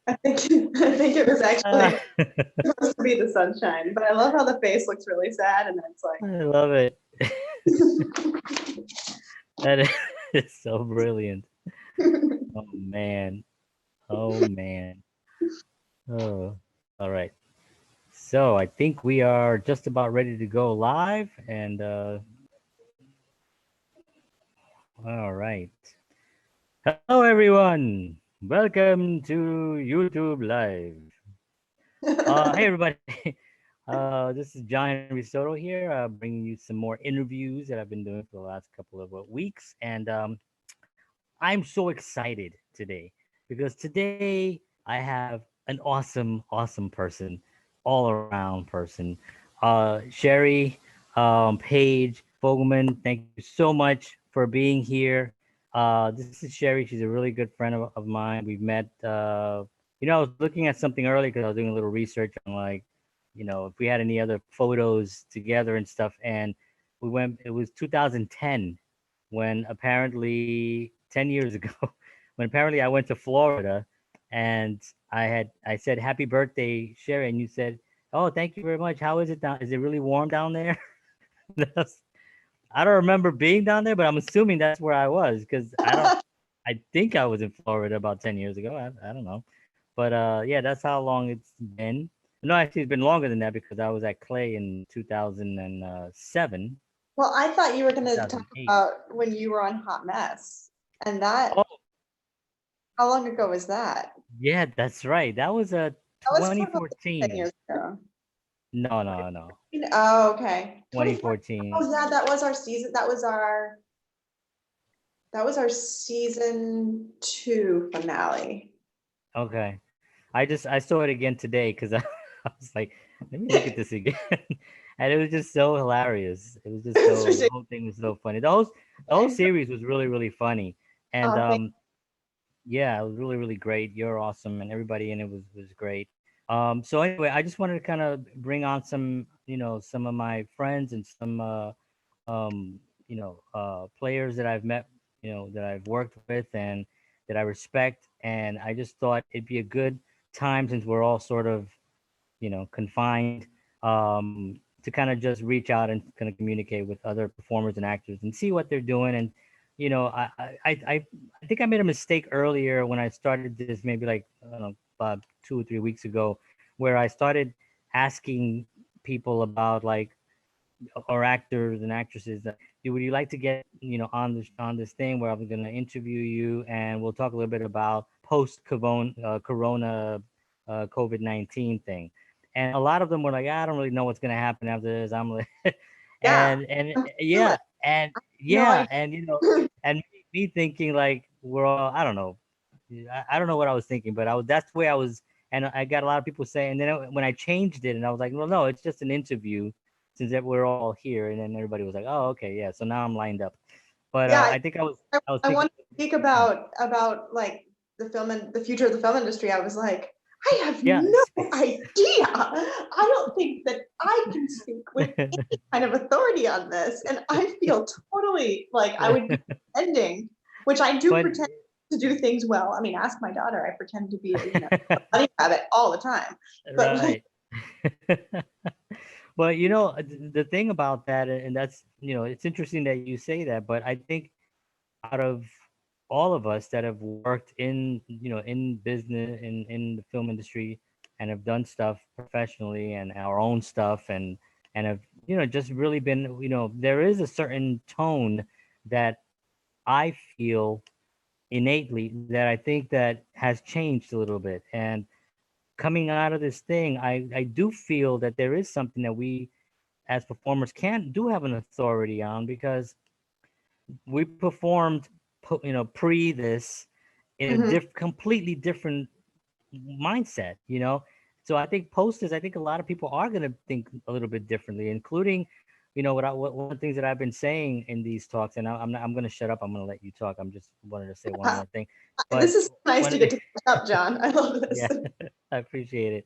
I think it was actually supposed to be the sunshine, but I love how the face looks really sad, and then it's like, I love it. That is so brilliant. Oh man. Oh man. Oh, all right. So I think we are just about ready to go live, and all right. Hello, everyone. Welcome to YouTube Live. Hey, everybody. This is John Henry Soto here, bringing you some more interviews that I've been doing for the last couple of weeks, and I'm so excited today because today I have an awesome, awesome person, all around person. Cheri, Paige, Fogleman, thank you so much for being here. This is Cheri. She's a really good friend of mine. We've met, I was looking at something earlier because I was doing a little research on like, if we had any other photos together and stuff. And it was 2010 when apparently 10 years ago, when apparently I went to Florida and I said, "Happy birthday, Cheri," and you said, "Oh, thank you very much. How is it down? Is it really warm down there?" I don't remember being down there, but I'm assuming that's where I was because I think I was in Florida about 10 years ago. I don't know. But yeah, that's how long it's been. No, actually, it's been longer than that because I was at Clay in 2007, well, I thought you were going to talk 2008. about when you were on Hot Mess, and that, Oh, how long ago was that? yeah, that's right. That was a That was probably 10 2014. years ago. No, no, no. Oh, okay. 2014. 2014. Oh, yeah, that was our season. That was our season 2 finale. Okay. I saw it again today because I was like, let me look at this again. And it was just so hilarious. It was just It's so the ridiculous. whole thing was so funny. The whole series was really, really funny. And Oh, yeah, it was really, really great. You're awesome and everybody in it was great. So anyway, I just wanted to kind of bring on some, some of my friends and some um, players that I've met, that I've worked with and that I respect. And I just thought it'd be a good time since we're all sort of, confined, to kind of just reach out and kind of communicate with other performers and actors and see what they're doing. And, I think I made a mistake earlier when I started this, maybe like, I don't know, about 2 or 3 weeks ago, where I started asking people about like or actors and actresses that would you like to get on this thing where I'm going to interview you and we'll talk a little bit about post corona COVID-19 thing. And a lot of them were like, I don't really know what's going to happen after this. I'm like, yeah. and Do yeah, it. and No yeah, idea. and and me thinking like we're all, I don't know, I don't know what I was thinking, but that's the way I was. And I got a lot of people saying, and then when I changed it, and I was like, well, no, it's just an interview, since that we're all here. And then everybody was like, oh, okay, yeah. So now I'm lined up. But Yeah, I think I was I thinking. want to speak about like the film and the future of the film industry. I was like, I have Yeah. no idea. I don't think that I can speak with any kind of authority on this, and I feel totally like I would be pretending, which I do but pretend to do things well. I mean, ask my daughter. I pretend to be a bunny rabbit all the time, but like, right. But the thing about that, and that's, it's interesting that you say that. But I think out of all of us that have worked in business, in the film industry, and have done stuff professionally and our own stuff, and have just really been, there is a certain tone that I feel innately that I think that has changed a little bit. And coming out of this thing, I do feel that there is something that we as performers can do have an authority on, because we performed pre this in a mhm. completely different mindset. So I think posters, I think a lot of people are going to think a little bit differently, including one of the things that I've been saying in these talks. And I'm going to shut up. I'm going to let you talk. I'm just wanted to say one Yeah. more thing. This But is nice to one get to catch up, John. I love this. yeah, I appreciate it.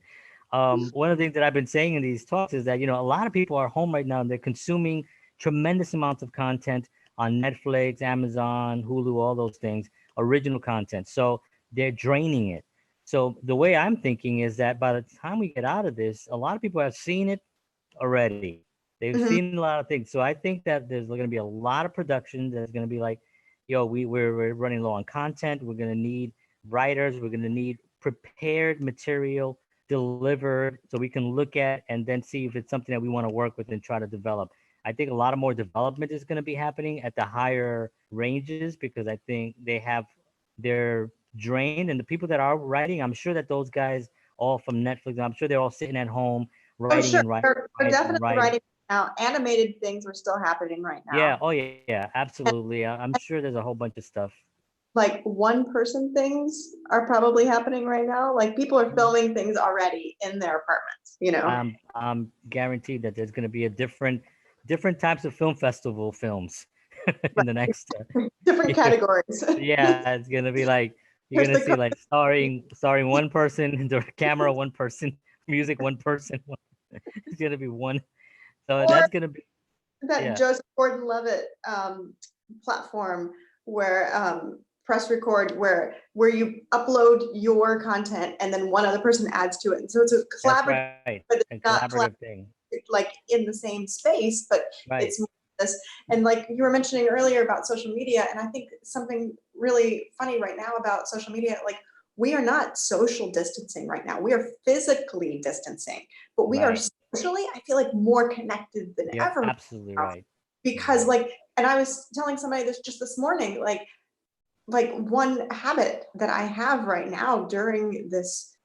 One of the things that I've been saying in these talks is that a lot of people are home right now and they're consuming tremendous amounts of content on Netflix, Amazon, Hulu, all those things, original content. So they're draining it. So the way I'm thinking is that by the time we get out of this, a lot of people have seen it already. They've Mhm. seen a lot of things. So I think that there's going to be a lot of production that's going to be like, yo, we're running low on content. We're going to need writers. We're going to need prepared material delivered so we can look at and then see if it's something that we want to work with and try to develop. I think a lot of more development is going to be happening at the higher ranges because I think they're drained, and the people that are writing, I'm sure that those guys all from Netflix, I'm sure they're all sitting at home Oh, writing sure. and writing We're and definitely writing. writing now. Animated things are still happening right Yeah. now. Oh, yeah. Absolutely. I'm sure there's a whole bunch of stuff. Like one person things are probably happening right now. Like people are filming things already in their apartments, you know. I'm guaranteed that there's going to be a different types of film festival films in the next Different year. categories. Yeah, it's gonna be like you're Here's gonna the see like starring one person, the camera one person, music one person. It's gonna be one. So or that's gonna be that yeah. Joseph Gordon-Levitt platform where press record where you upload your content and then one other person adds to it. And so it's a That's collaborative, right. but A it's not collaborative thing. like in the same space, but Right. it's this. And like you were mentioning earlier about social media, and I think something really funny right now about social media, like we are not social distancing right now. We are physically distancing, but we are Right. socially, I feel like more connected than You're ever absolutely now. right. You're Because right. like, and I was telling somebody this just this morning, like one habit that I have right now during this,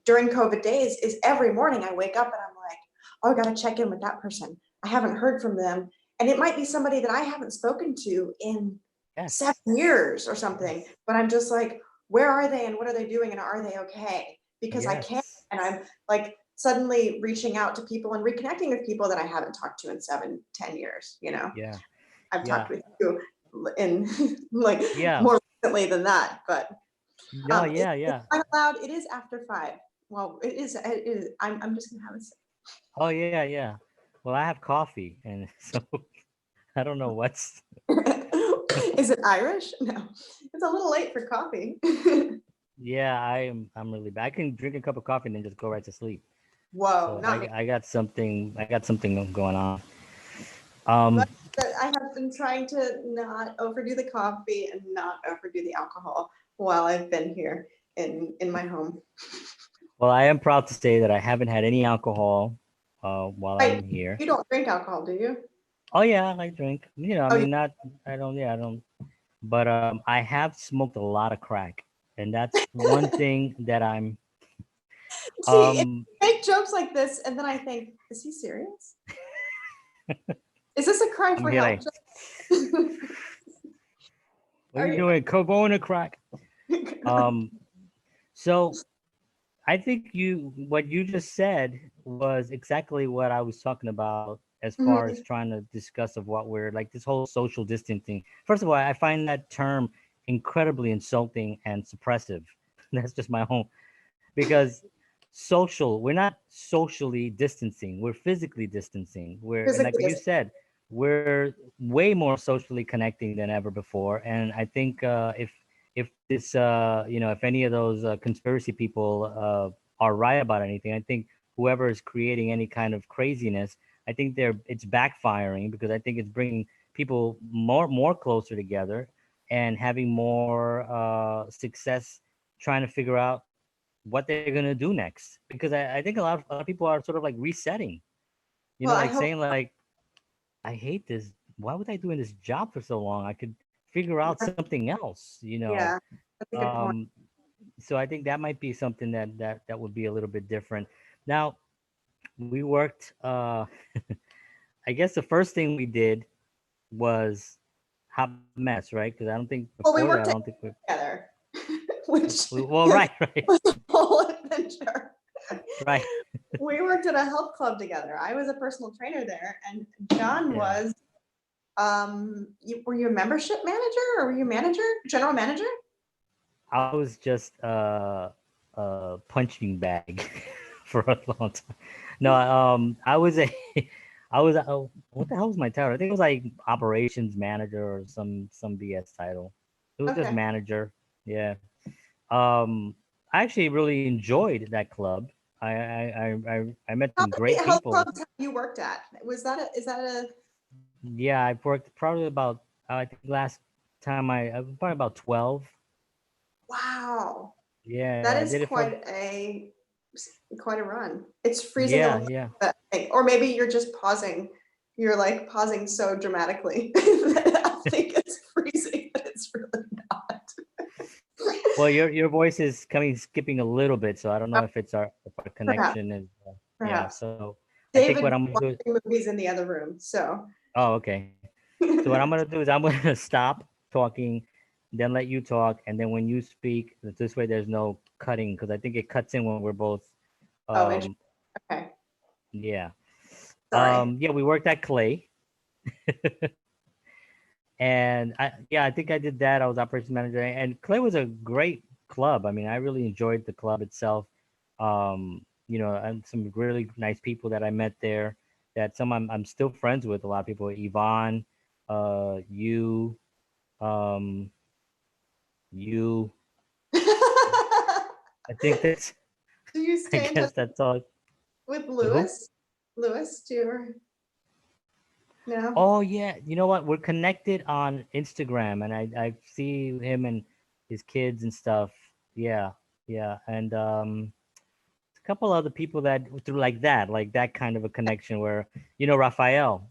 during COVID days is every morning I wake up and I'm like, oh, I got to check in with that person. I haven't heard from them. And it might be somebody that I haven't spoken to in Yes. 7 years or something, Yes. but I'm just like, where are they and what are they doing and are they okay? Because I can't, Yes. and I'm like suddenly reaching out to people and reconnecting with people that I haven't talked to in 7, 10 years. Yeah. I've Yeah. talked with you in like Yeah. more recently than that, but No. Yeah. it's Yeah. kind of loud. It is after 5. Well, it is. It is. I'm just gonna have a sip. Oh yeah. Yeah. Well, I have coffee, and so I don't know what's. Is it Irish? No, it's a little late for coffee. Yeah, I'm really bad. I can drink a cup of coffee and then just go right to sleep. Whoa, So not me. I got something going on. But Um, I have been trying to not overdo the coffee and not overdo the alcohol while I've been here in my home. well, I am proud to say that I haven't had any alcohol while I'm Right? here. You don't drink alcohol, do you? Oh yeah, I drink. I Oh, you mean, not I don't. Yeah, I don't. But I have smoked a lot of crack, and that's one thing that I'm. see. If Um, you make jokes like this, and then I think, is he serious? Is this a cry I'm for here help? like, what are Are you you? doing? Go to crack. Um, so I think what you just said was exactly what I was talking about as far as Mhm. trying to discuss of what we're like this whole social distancing. First of all, I find that term incredibly insulting and suppressive. That's just my own because we're not socially distancing, we're physically distancing. And like Physically you distant. said, we're way more socially connecting than ever before. And I think if this if any of those conspiracy people are right about anything, I think whoever is creating any kind of craziness, I think it's backfiring because I think it's bringing people more closer together and having more success trying to figure out what they're gonna do next. Because I think a lot of people are sort of like resetting, Well, I like hope. saying like, I hate this. Why was I doing this job for so long? I could figure out something else. Yeah, that's a good point. Um, so I think that might be something that would be a little bit different. Now we worked. I guess the first thing we did was hot mess, right? Because I don't think before Well, that, we I don't worked think together, which well, is right, a whole adventure. right, We worked at a health club together. I was a personal trainer there, and John yeah. was. Were you a membership manager or were you manager, general manager? I was just a punching bag for a long time. No, I was a, I was what the hell was my title? I think it was like operations manager or some BS title. It was just Okay. manager. Yeah. I actually really enjoyed that club. I met How some many great health people. clubs have you worked at? Is that a Yeah, I've worked probably about I think last time probably about 12. wow? That Yeah, I is did it for quite a run. It's freezing a yeah, little yeah. bit, I think. Or maybe you're just pausing. You're like pausing so dramatically that I think it's freezing, but it's really not. Well, your voice is coming skipping a little bit, so I don't know if our Perhaps, connection is yeah. perhaps. So I think what David's I'm gonna do. watching movies in the other room, so. Oh, okay. So what I'm gonna do is I'm gonna stop talking, then let you talk, and then when you speak, this way there's no cutting because I think it cuts in when we're both. Oh, interesting. Um, Okay. yeah. Sorry. Yeah, we worked at Clay, and I think I did that. I was operations manager, and Clay was a great club. I mean, I really enjoyed the club itself. And some really nice people that I met there. That some I'm still friends with. A lot of people, Yvonne, you, um, you. I think that's. Do you I stay in touch guess that's all. with With who? Lewis? Lewis, do you know? Oh yeah, you know what? We're connected on Instagram, and I see him and his kids and stuff. Yeah, yeah, and a couple other people that through like that kind of a connection where Raphael.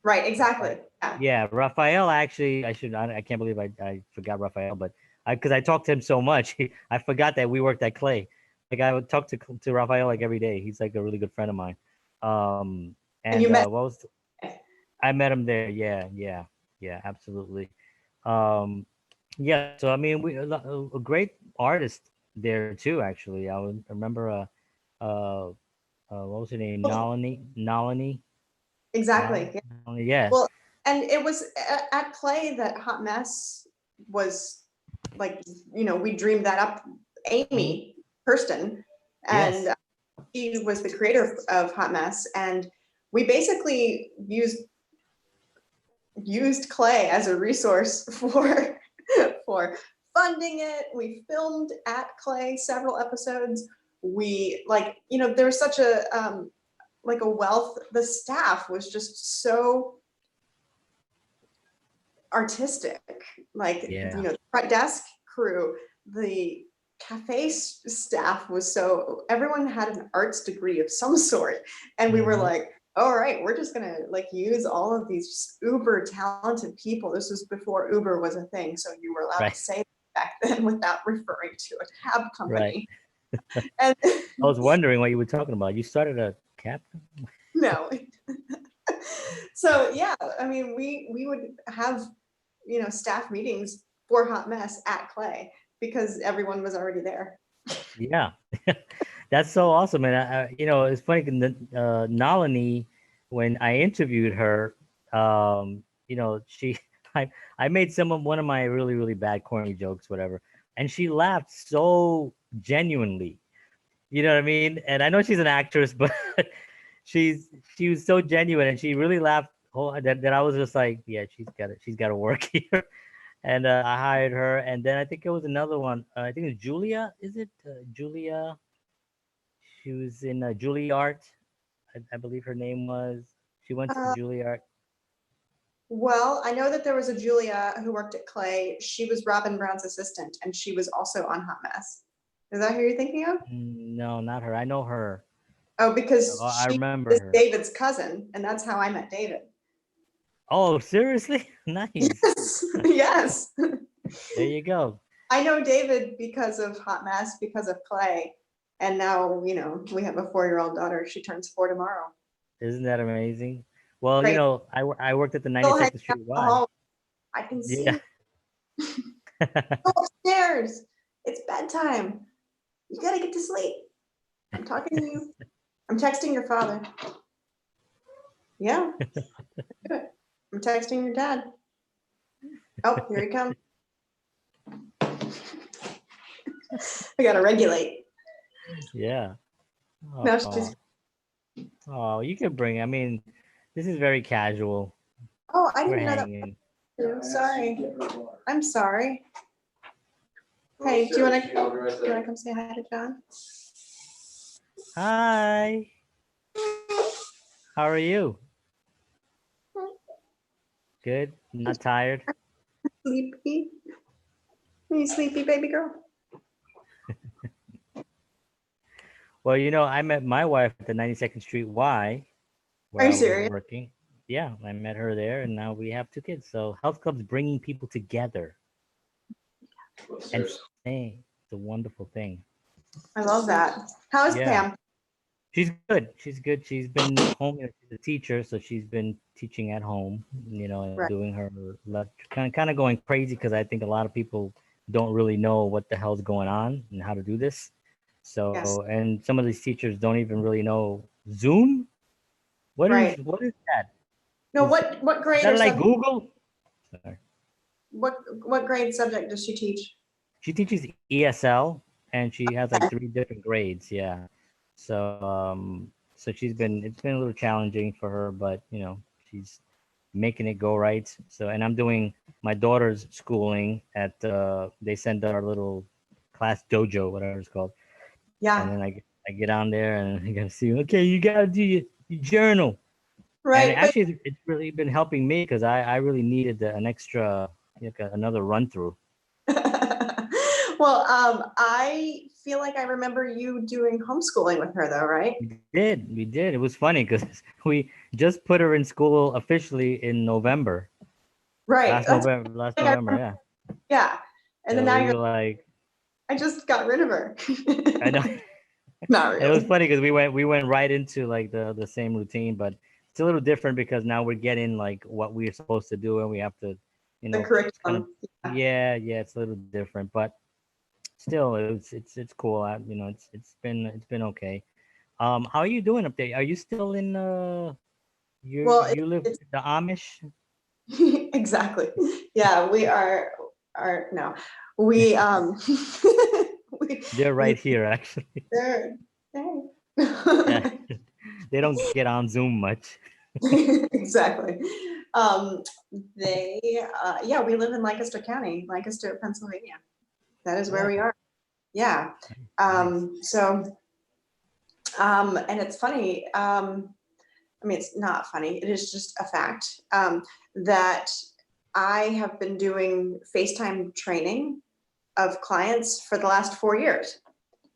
Right, Raphael. exactly. Yeah. Yeah, Raphael. Actually, I can't believe I forgot Raphael, but because I talked to him so much, I forgot that we worked at Clay. Like I would talk to Raphael like every day. He's like a really good friend of mine. And And you met. what was I met him there. Yeah, yeah, yeah, absolutely. Um, yeah, so I mean, a great artist there too. Actually, I remember uh, what was her name? Nalini, Exactly. Yeah. Nalini. Yeah. Well, and it was at Clay that Hot Mess was like, we dreamed that up. Mhm. Amy Hurston, and Yes. she was the creator of Hot Mess, and we basically used Clay as a resource for funding it. We filmed at Clay several episodes. We there was such a like a wealth. The staff was just so artistic. Like Yeah. the front desk crew, the cafe staff was so everyone had an arts degree of some sort, and we were Hmm. like, all right, we're just gonna use all of these uber talented people. This was before Uber was a thing, so you were allowed to Right. say back then without referring to a cab Right. company. And I was wondering what you were talking about. You started a cap? no. So yeah, I mean, we would have staff meetings for Hot Mess at Clay because everyone was already there. Yeah. That's so awesome. And it's funny. Nalini, when I interviewed her, she, I made one of my really really bad corny jokes, whatever, and she laughed so genuinely. You know what I mean? And I know she's an actress, but she's she was so genuine, and she really laughed. That I was just like, yeah, she's got to work here. And I hired her, and then I think it was another one. I think it's Julia. Is it Julia? She was in Juilliard, I believe her name was. She went to Uh, Juilliard. well, I know that there was a Julia who worked at Clay. She was Robin Brown's assistant, and she was also on Hot Mess. Is that who you're thinking of? No, not her. I know her. Oh, Oh, because I she remember is her. David's cousin, and that's how I met David. Oh, seriously? Nice. Yes, yes. There you go. I know David because of Hot Mess, because of Clay, and now we have a 4-year-old daughter. She turns 4 tomorrow. Isn't that amazing? Well, Great. I worked at the Still hanging 92nd out Street in the Y. hall. I can Yeah. see. Go upstairs. It's bedtime. You gotta get to sleep. I'm talking to you. I'm texting your father. Yeah, do it. I'm texting your dad. Oh, here he comes. I gotta regulate. Yeah. Now Oh, she's. oh, you can bring. I mean, this is very casual. Oh, I We're didn't know that. hanging. Was you. Sorry. I'm sorry. Hey, do you want to come say hi to John? Hi. How are you? Good. Not tired. Sleepy? Are you sleepy, baby girl? Well, I met my wife at the 92nd Street Y, Are where you I was serious? working. Yeah, I met her there, and now we have two kids. So health club's bringing people together and staying. It's a wonderful thing. I love that. How is Yeah. Pam? She's good. She's good. She's been home. She's a teacher, so she's been teaching at home. And Right. doing her kind of going crazy because I think a lot of people don't really know what the hell's going on and how to do this. Yes. And some of these teachers don't even really know Zoom. What is Right. what is that? No, Is what grade that or like subject? Google? Sorry. What grade subject does she teach? She teaches ESL and she has like Okay. three different grades. Yeah. So it's been a little challenging for her, but she's making it go right. So and I'm doing my daughter's schooling at they send our little class dojo, whatever it's called, and Yeah. then I get on there and I gotta see. Okay, you gotta do your journal, and Right. But actually it's really been helping me because I really needed an extra like another run through. well, I feel like I remember you doing homeschooling with her though, right? We did. It was funny because we just put her in school officially in November, Right. That's last like I November, remember. yeah. Yeah. And then So now we you're were like, I just got rid of her. I know. Not And it was really. funny because we went right into like the same routine, but it's a little different because now we're getting like what we're supposed to do, and we have to, The kind of, curriculum. Yeah. yeah, it's a little different, but still, it's cool. It's been okay. How are you doing up there? Are you still in Well, you live it's the Amish? exactly. Yeah, we are no. We we They're we right here, actually. there. Yeah, There. they don't get on Zoom much. Exactly. Um, they yeah, we live in Lancaster County, Lancaster, Pennsylvania. That is where Yeah, we are. Yeah. nice. So and it's funny, I mean, it's not funny, it is just a fact, that I have been doing FaceTime training of clients for the last 4 years.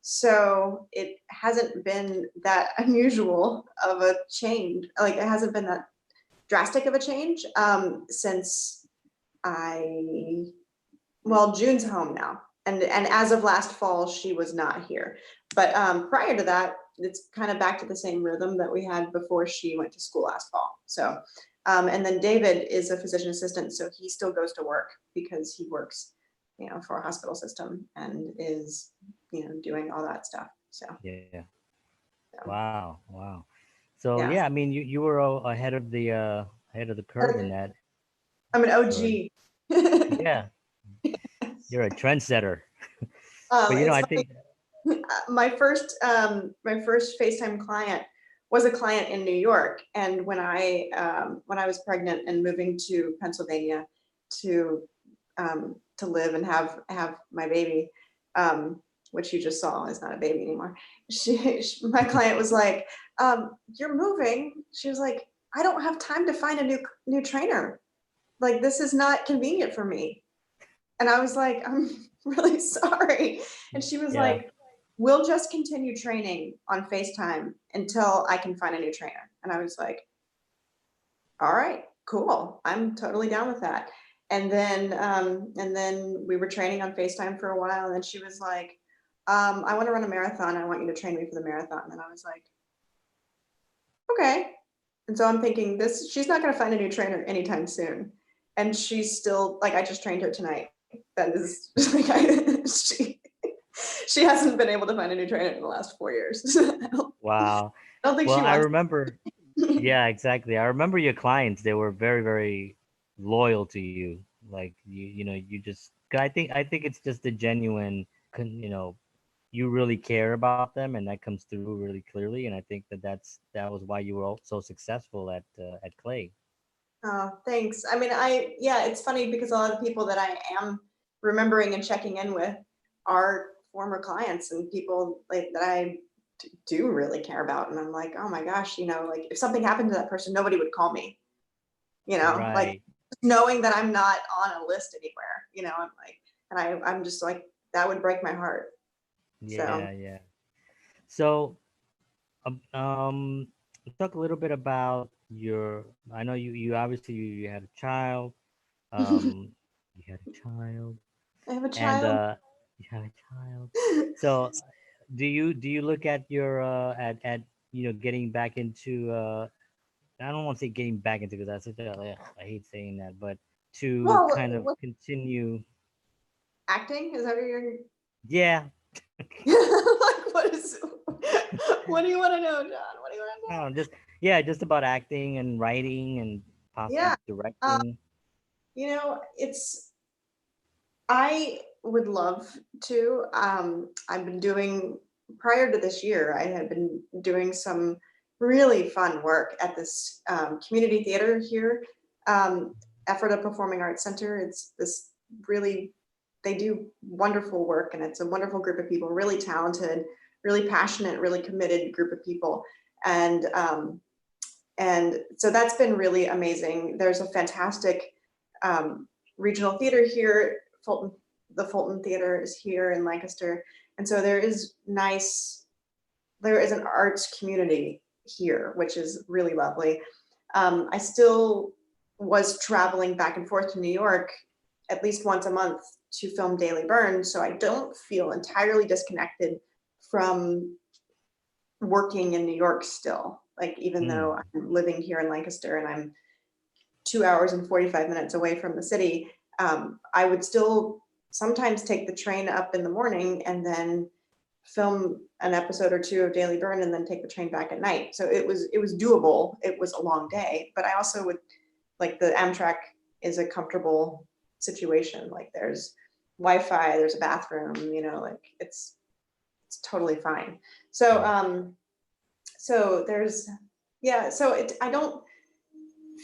So it hasn't been that unusual of a change. Like it hasn't been that drastic of a change since I, well, June's home now. And as of last fall, she was not here. But prior to that, it's kind of back to the same rhythm that we had before she went to school last fall. So, and then David is a physician assistant, so he still goes to work because he works, for a hospital system and is, doing all that stuff. So, Yeah. so Wow. Wow. So yeah, yeah, I mean, you were ahead of the curve in that. I'm an For OG. Yeah, you're a trendsetter. But It's I funny. think My first FaceTime client was a client in New York, and when I was pregnant and moving to Pennsylvania to live and have my baby, which you just saw is not a baby anymore. My client was like, "You're moving." She was like, "I don't have time to find a new trainer. Like this is not convenient for me." And I was like, "I'm really sorry." And she was yeah. like, "We'll just continue training on FaceTime until I can find a new trainer." And I was like, "All right, cool. I'm totally down with that." And then we were training on FaceTime for a while, and then she was like, "I want to run a marathon. I want you to train me for the marathon." And I was like, "Okay." And so I'm thinking she's not going to find a new trainer anytime soon. And she's still like, I just trained her tonight. That is like, she hasn't been able to find a new trainer in the last 4 years. Wow. I don't think Well, she I wants. remember. Yeah, exactly. I remember your clients. They were very, very loyal to you. Like you just. 'Cause I think it's just a genuine. You really care about them, and that comes through really clearly. And I think that was why you were so successful at Clay. Oh, thanks. I mean, yeah, it's funny because a lot of people that I am remembering and checking in with are former clients and people like that I do really care about. And I'm like, oh my gosh, like if something happened to that person, nobody would call me, like Right. knowing that I'm not on a list anywhere, I'm like, and I'm just like, that would break my heart. So, Yeah, yeah. So, talk a little bit about your. I know you obviously you had a child. I Um, you had a child, have a and child. you have a child. So, do you look at your at getting back into I don't want to say getting back into because that's such a I hate saying that, but to Well, kind of continue. acting, is that what you're Yeah, like, what do you want to know, John? What do you want to know? no, just about acting and writing and possibly Yeah. uh, directing. it's I would love to. I've been doing, prior to this year, I had been doing some really fun work at this community theater here, Ephrata Performing Arts Center. It's this really, they do wonderful work, and it's a wonderful group of people, really talented, really passionate, really committed group of people. And so that's been really amazing. There's a fantastic regional theater here. The Fulton Theater is here in Lancaster. And so there is an arts community here, which is really lovely. I still was traveling back and forth to New York at least once a month to film Daily Burn. So I don't feel entirely disconnected from working in New York still. Like, even Mm, though I'm living here in Lancaster and I'm 2 hours and 45 minutes away from the city, I would still sometimes take the train up in the morning and then film an episode or two of Daily Burn and then take the train back at night. So it was doable. It was a long day, but I also would, like, the Amtrak is a comfortable situation. Like, there's Wi-Fi, there's a bathroom, like it's totally fine. So right. so there's, yeah, so I don't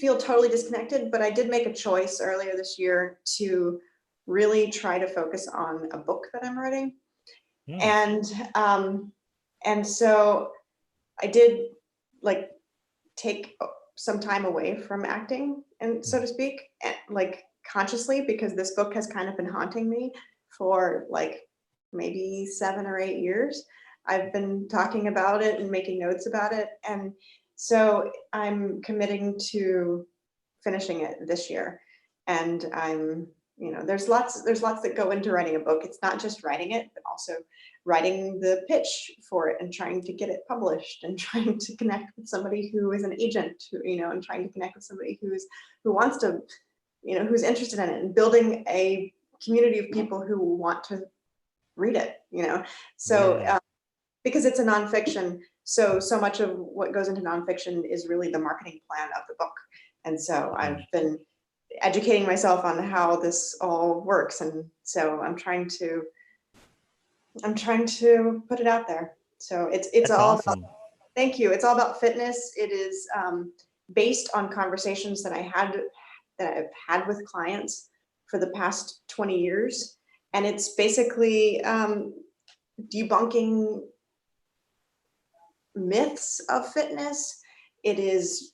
feel totally disconnected, but I did make a choice earlier this year to really try to focus on a book that I'm writing. Mm, And um, and so I did, like, take some time away from acting, and so to speak, and, like, consciously, because this book has kind of been haunting me for like maybe 7 or 8 years. I've been talking about it and making notes about it, and so I'm committing to finishing it this year. And there's lots that go into writing a book. It's not just writing it, but also writing the pitch for it and trying to get it published and trying to connect with somebody who is an agent, and trying to connect with somebody who wants to, who's interested in it, and building a community of people who want to read it. So yeah. because it's a nonfiction, so much of what goes into nonfiction is really the marketing plan of the book. And so I've Mm. been educating myself on how this all works, and so I'm trying to put it out there. So it's That's all about, awesome. thank you, it's all about fitness. It is based on conversations that I've had with clients for the past 20 years, and it's basically debunking myths of fitness. It is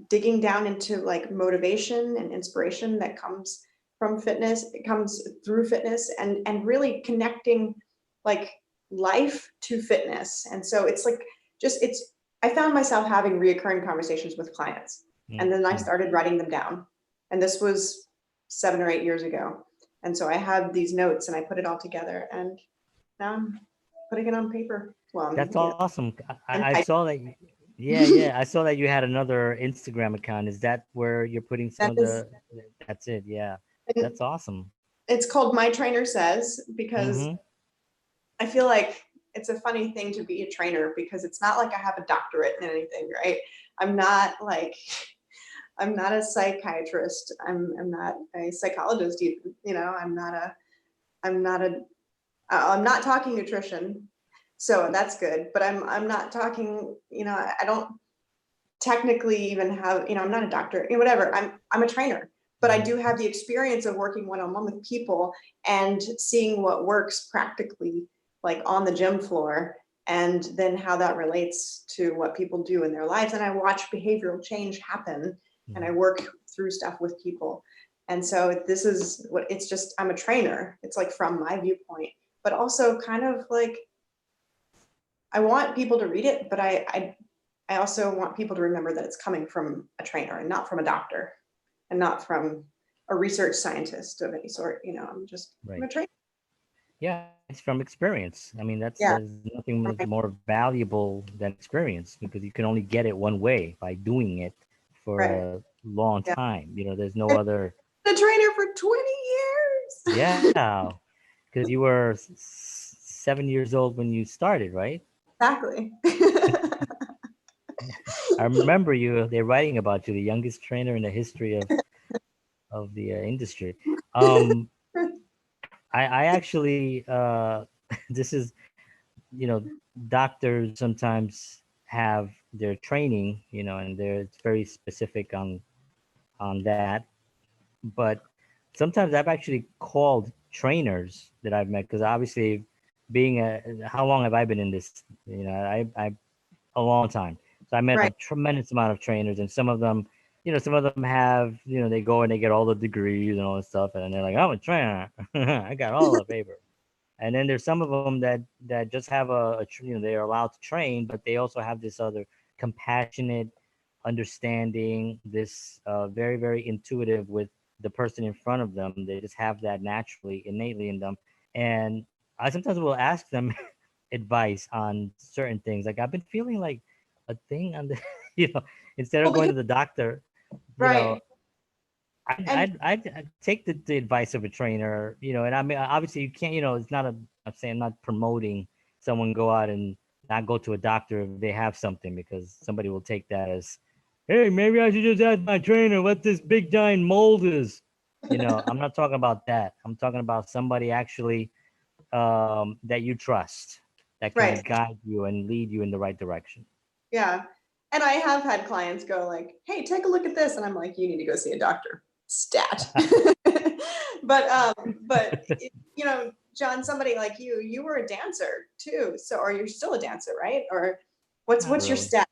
digging down into, like, motivation and inspiration that comes from fitness. It comes through fitness, and really connecting, like, life to fitness. And so it's like, I found myself having reoccurring conversations with clients, Mm, and then I mm. started writing them down. And this was 7 or 8 years ago. And so I had these notes and I put it all together, and now I'm putting it on paper. Well, That's awesome. I'm I saw that. Yeah, yeah. I saw that you had another Instagram account. Is that where you're putting some that of is, the? That's it. Yeah, and that's awesome. it's called My Trainer Says, because Mm-hmm. I feel like it's a funny thing to be a trainer, because it's not like I have a doctorate in anything, right? I'm not like, I'm not a psychiatrist. I'm not a psychologist even, I'm not a, I'm not talking nutrition. So that's good. But I'm not talking, I don't technically even have, I'm not a doctor, whatever. I'm a trainer. but I do have the experience of working one-on-one with people and seeing what works practically, like on the gym floor, and then how that relates to what people do in their lives. And I watch behavioral change happen, and I work through stuff with people. And so this is what it's just, I'm a trainer. It's like from my viewpoint, but also kind of like, I want people to read it, but I also want people to remember that it's coming from a trainer and not from a doctor and not from a research scientist of any sort. You know, I'm a Right. trainer. Yeah, it's from experience. I mean, Yeah. there's nothing that's more valuable than experience because you can only get it one way by doing it for Right. a long Yeah. time. There's no I've other. been a trainer for 20 years. Yeah, because you were 7 years old when you started, right? Exactly. I remember they're writing about you, the youngest trainer in the history of the industry. Um, I actually, this is, you know, doctors sometimes have their training, and it's very specific on that. But sometimes I've actually called trainers that I've met because obviously, how long have I been in this? I a long time. So I met a Right. tremendous amount of trainers, and some of them have, they go and they get all the degrees and all this stuff, and they're like, I'm a trainer, I got all the paper. And then there's some of them that just have they're allowed to train, but they also have this other compassionate understanding, this very very intuitive with the person in front of them. They just have that naturally, innately in them. And I sometimes will ask them advice on certain things. Like I've been feeling like a thing on the, you know, instead of Well, going because, to the doctor, you know, right. And I'd take the advice of a trainer, and I mean, obviously you can't, it's not I'm saying I'm not promoting someone go out and not go to a doctor if they have something because somebody will take that as, hey, maybe I should just ask my trainer what this big giant mold is. I'm not talking about that. I'm talking about somebody actually that you trust that can right. guide you and lead you in the right direction. Yeah. And I have had clients go like, hey, take a look at this. And I'm like, you need to go see a doctor. Stat. But you know, John, somebody like you were a dancer too. So, or you're still a dancer, right? Or Not what's your really. stat?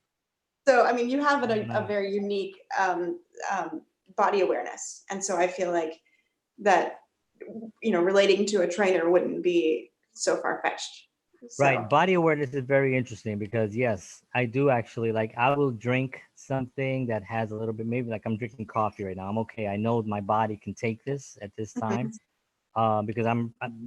So, I mean, you have a No. very unique body awareness. And so I feel like that, relating to a trainer wouldn't be so far-fetched. Right. So, Body awareness is very interesting because yes, I do actually like I will drink something that has a little bit, maybe like I'm drinking coffee right now. I'm okay. I know my body can take this at this time. mhm, Because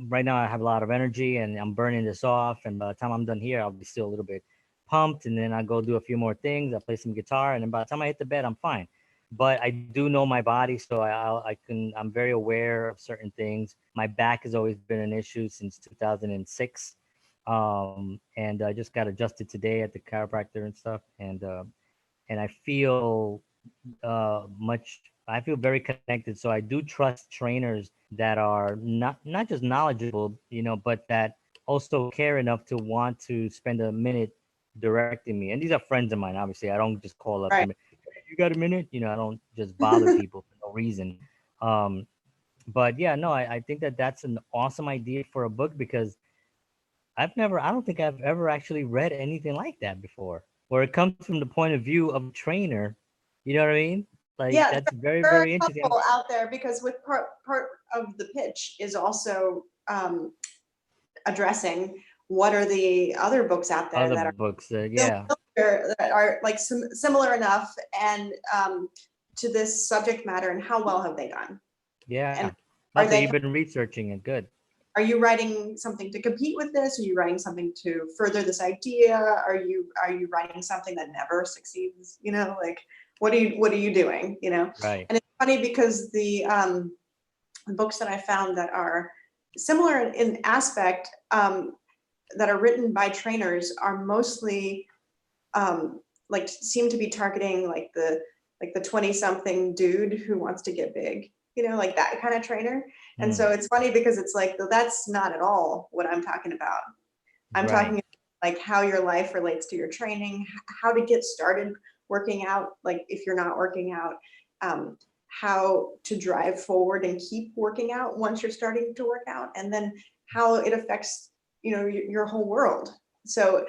right now I have a lot of energy and I'm burning this off. And by the time I'm done here, I'll be still a little bit pumped. And then I go do a few more things. I play some guitar, and then by the time I hit the bed, I'm fine. But I do know my body, so I'm very aware of certain things. My back has always been an issue since 2006, and I just got adjusted today at the chiropractor and stuff, and I feel much. I feel very connected. So I do trust trainers that are not just knowledgeable, but that also care enough to want to spend a minute directing me. And these are friends of mine. Obviously, I don't just call up right. and hey, you got a minute. I don't just bother people for no reason. Um, but yeah, no, I think that that's an awesome idea for a book because I don't think I've ever actually read anything like that before, where it comes from the point of view of a trainer. You know what I mean? Like Yeah, that's very, there are very a interesting. couple out there because with part of the pitch is also addressing what are the other books out there Other that are books, still yeah, familiar, that are like similar enough and to this subject matter, and how well have they done? yeah. And No, are so they you've been researching it. Good. are you writing something to compete with this? Are you writing something to further this idea? Are you writing something that never succeeds? Like what are you doing? Right. And it's funny because the books that I found that are similar in aspect, that are written by trainers are mostly like seem to be targeting like the 20 something dude who wants to get big, like that kind of trainer. And Mm, so it's funny because it's like, that's not at all what I'm talking about. I'm right. talking about like how your life relates to your training, how to get started working out, like if you're not working out, how to drive forward and keep working out once you're starting to work out, and then how it affects, your whole world. So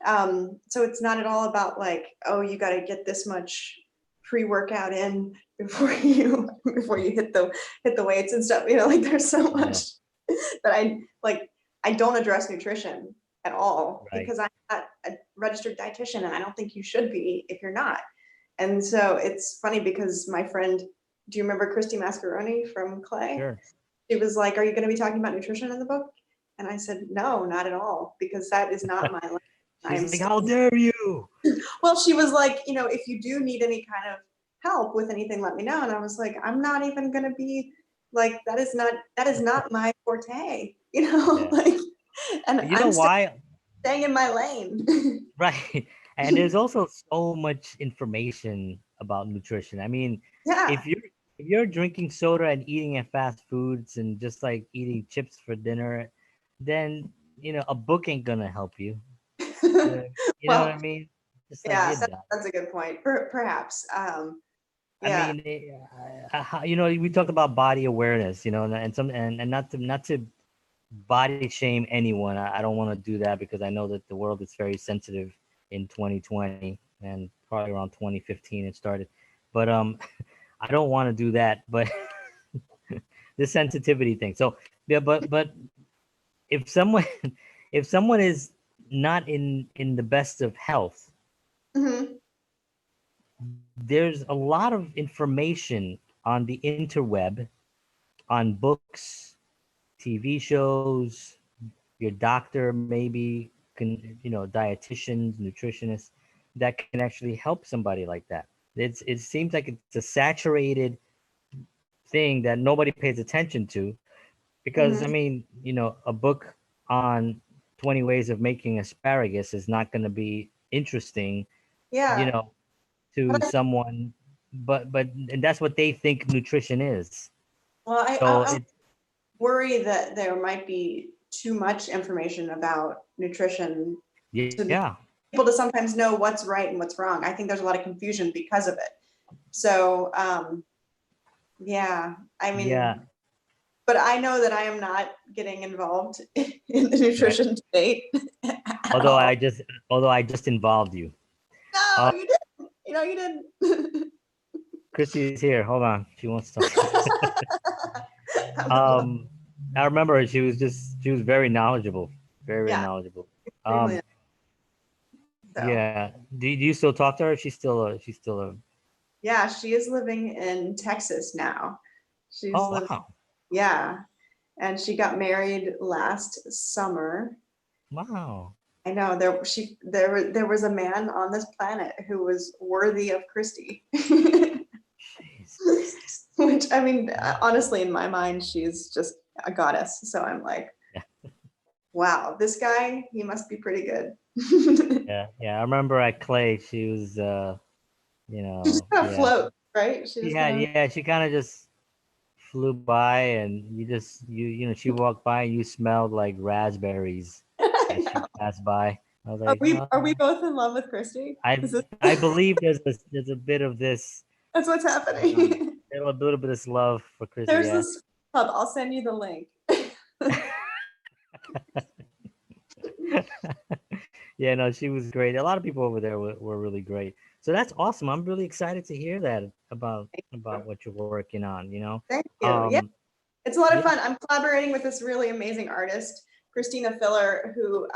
so it's not at all about like, oh, you got to get this much pre-workout in before you hit the weights and stuff. Like there's so much that I don't address nutrition at all, Right. because I'm not a registered dietitian, and I don't think you should be if you're not. And so it's funny because my friend, do you remember Christy Mascaroni from Clay? Sure. She was like, are you going to be talking about nutrition in the book? And I said, no, not at all, because that is not my life. She's like, how dare you? Well, she was like, if you do need any kind of help with anything, let me know. And I was like, I'm not even going to be like, that is not my forte, Yeah. like, and You know why? staying in my lane. Right. And there's also so much information about nutrition. I mean, Yeah. if you're drinking soda and eating at fast foods and just like eating chips for dinner, then a book ain't gonna help you. You know what I mean? Just like yeah, it does. that's a good point. Perhaps. I Yeah. mean, we talked about body awareness, and not to body shame anyone. I don't want to do that because I know that the world is very sensitive in 2020 and probably around 2015 it started. But I don't want to do that. But the sensitivity thing. So yeah, but if someone if someone is not in the best of health, Mm-hmm. there's a lot of information on the interweb, on books, TV shows, your doctor maybe can, dietitians, nutritionists that can actually help somebody like that. It seems like it's a saturated thing that nobody pays attention to because I Mm-hmm. mean, a book on 20 ways of making asparagus is not going to be interesting, you Yeah. know, to But someone, but and that's what they think nutrition is. well, So I worry that there might be too much information about nutrition to yeah. people to sometimes know what's right and what's wrong. I think there's a lot of confusion because of it. So, yeah, I mean, Yeah, but I know that I am not getting involved in the right. nutrition debate at Although all. I just although I just involved you. No, Uh, you didn't. You didn't. Christy's here. Hold on. She wants to talk. um, I remember her. She was very knowledgeable. Very Yeah, knowledgeable. extremely. Um, So, yeah. Do you still talk to her? She's still a. yeah, she is living in Texas now. She's Oh living, wow. yeah, and she got married last summer. Wow. I know there was a man on this planet who was worthy of Christy. Jeez. Which, I mean, honestly, in my mind, she's just a goddess. So I'm like, Yeah. wow, this guy, he must be pretty good. Yeah. Yeah. I remember at Clay. She was. She's gonna Yeah. float, right? She's She just had. gonna. Yeah. She kind of just flew by, and she walked by, and you smelled like raspberries as I she know. passed by. I was Are like, we both in love with Christy? I Is this I believe there's a bit of this, that's what's happening? a little bit of this love for Chrissy. There's Yeah. this club. I'll send you the link. Yeah, no, she was great. A lot of people over there were really great. So that's awesome. I'm really excited to hear that about what you're working on. Thank you. Yeah, Um, it's a lot of yeah. fun. I'm collaborating with this really amazing artist, Christina Filler, who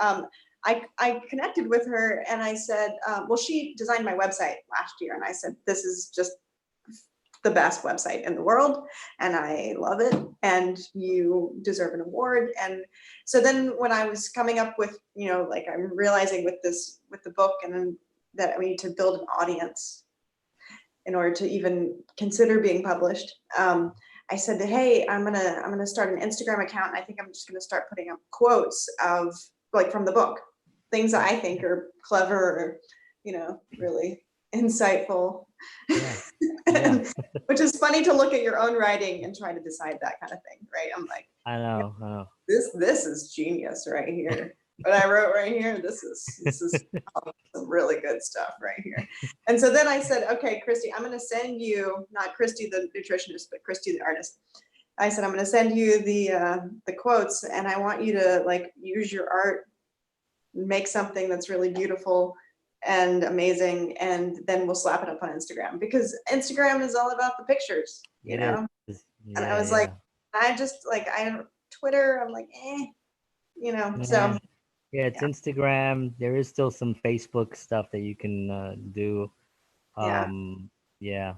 I connected with her and I said, well, she designed my website last year, and I said, this is just the best website in the world, and I love it, and you deserve an award. And so then when I was coming up with, like I'm realizing with the book, and then that we need to build an audience in order to even consider being published. I said, hey, I'm gonna start an Instagram account, and I think I'm just gonna start putting up quotes of like from the book, things that I think are clever or, really insightful. Yeah. Yeah. Which is funny to look at your own writing and try to decide that kind of thing, right? I'm like, I yeah, know. I know. this is genius right here. what I wrote right here. This is some really good stuff right here. And so then I said, okay, Christy, I'm going to send you, not Christy the nutritionist, but Christy the artist. I said, I'm going to send you the quotes, and I want you to like use your art, make something that's really beautiful and amazing, and then we'll slap it up on Instagram, because Instagram is all about the pictures, you know? Is. And I Yeah, was like, yeah. I just like, Twitter, I'm like, you know, so Yeah, it's yeah, Instagram. There is still some Facebook stuff that you can do. yeah. Yeah.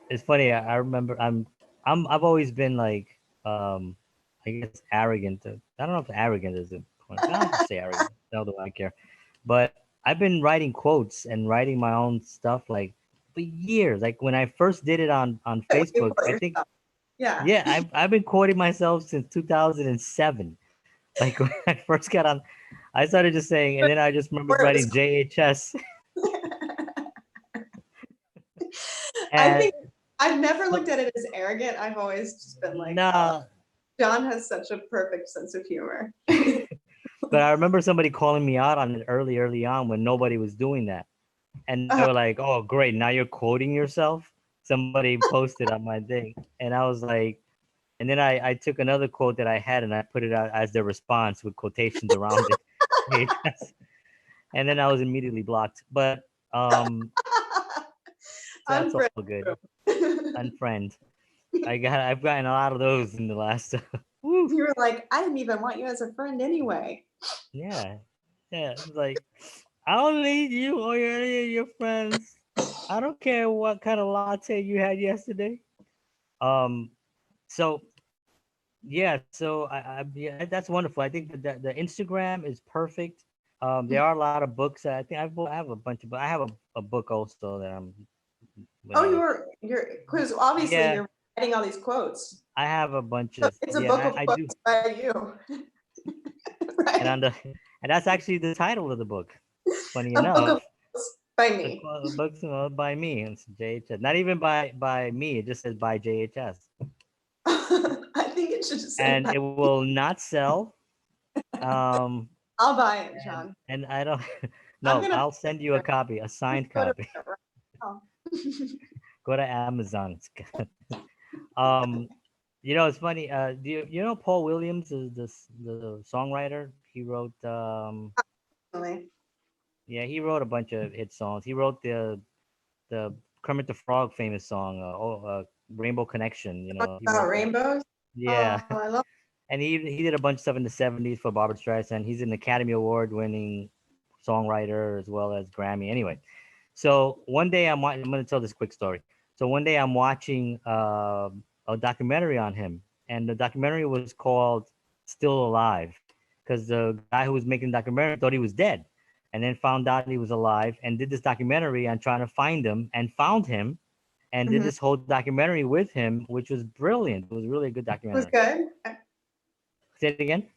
It's funny. I remember. I've always been like, um, I guess arrogant. I don't know if arrogant is the point. I'll just say arrogant. No, do I care? But I've been writing quotes and writing my own stuff like for years. Like when I first did it on You Facebook, quote I think. yourself. Yeah. Yeah, I've been quoting myself since 2007. Like when I first got on, I started just saying, and then I just remembered Where it writing was JHS. I And think I've never so, looked at it as arrogant. I've always just been like, oh, no, John has such a perfect sense of humor. but I remember somebody calling me out on it early on when nobody was doing that. And they Uh, were like, oh, great. Now you're quoting yourself. Somebody posted on my thing. And I was like, and then I took another quote that I had and I put it out as the response with quotations around it. JHS. And then I was immediately blocked. But that's all good. unfriended. Unfriend. I've gotten a lot of those in the last woo. You were like, I didn't even want you as a friend anyway. Yeah. Yeah. It's like I don't need you or any of your friends. I don't care what kind of latte you had yesterday. Um so yeah, so yeah, that's wonderful. I think that the Instagram is perfect. There are a lot of books. I think I have a bunch of I have a book also that I'm Oh, uh, you're, because obviously yeah, you're writing all these quotes. I have a bunch So of it's a book yeah, of I do. quotes by you, And right? on the and that's actually the title of the book. Funny A book enough, of quotes by the me. book's by me. It's JHS. Not even by me. It just says by JHS. I think it should just say And by. it will not sell. Um, I'll buy it, and John. I don't. I'm No, gonna I'll send you a copy, a signed go to copy. it right now. Go to Amazon. It's good. Um, it's funny. Do you know Paul Williams is the songwriter? He wrote Really. yeah, he wrote a bunch of hit songs. He wrote the Kermit the Frog famous song, Rainbow Connection. He About wrote that. rainbows. Yeah, Oh, I love. and he did a bunch of stuff in the '70s for Barbra Streisand. He's an Academy Award winning songwriter as well as Grammy. Anyway, so one day I'm going to tell this quick story. So one day I'm watching a documentary on him, and the documentary was called "Still Alive," because the guy who was making the documentary thought he was dead, and then found out he was alive, and did this documentary on trying to find him, and found him, and did Mhm. this whole documentary with him, which was brilliant. It was really a good It was documentary. good. Say it again.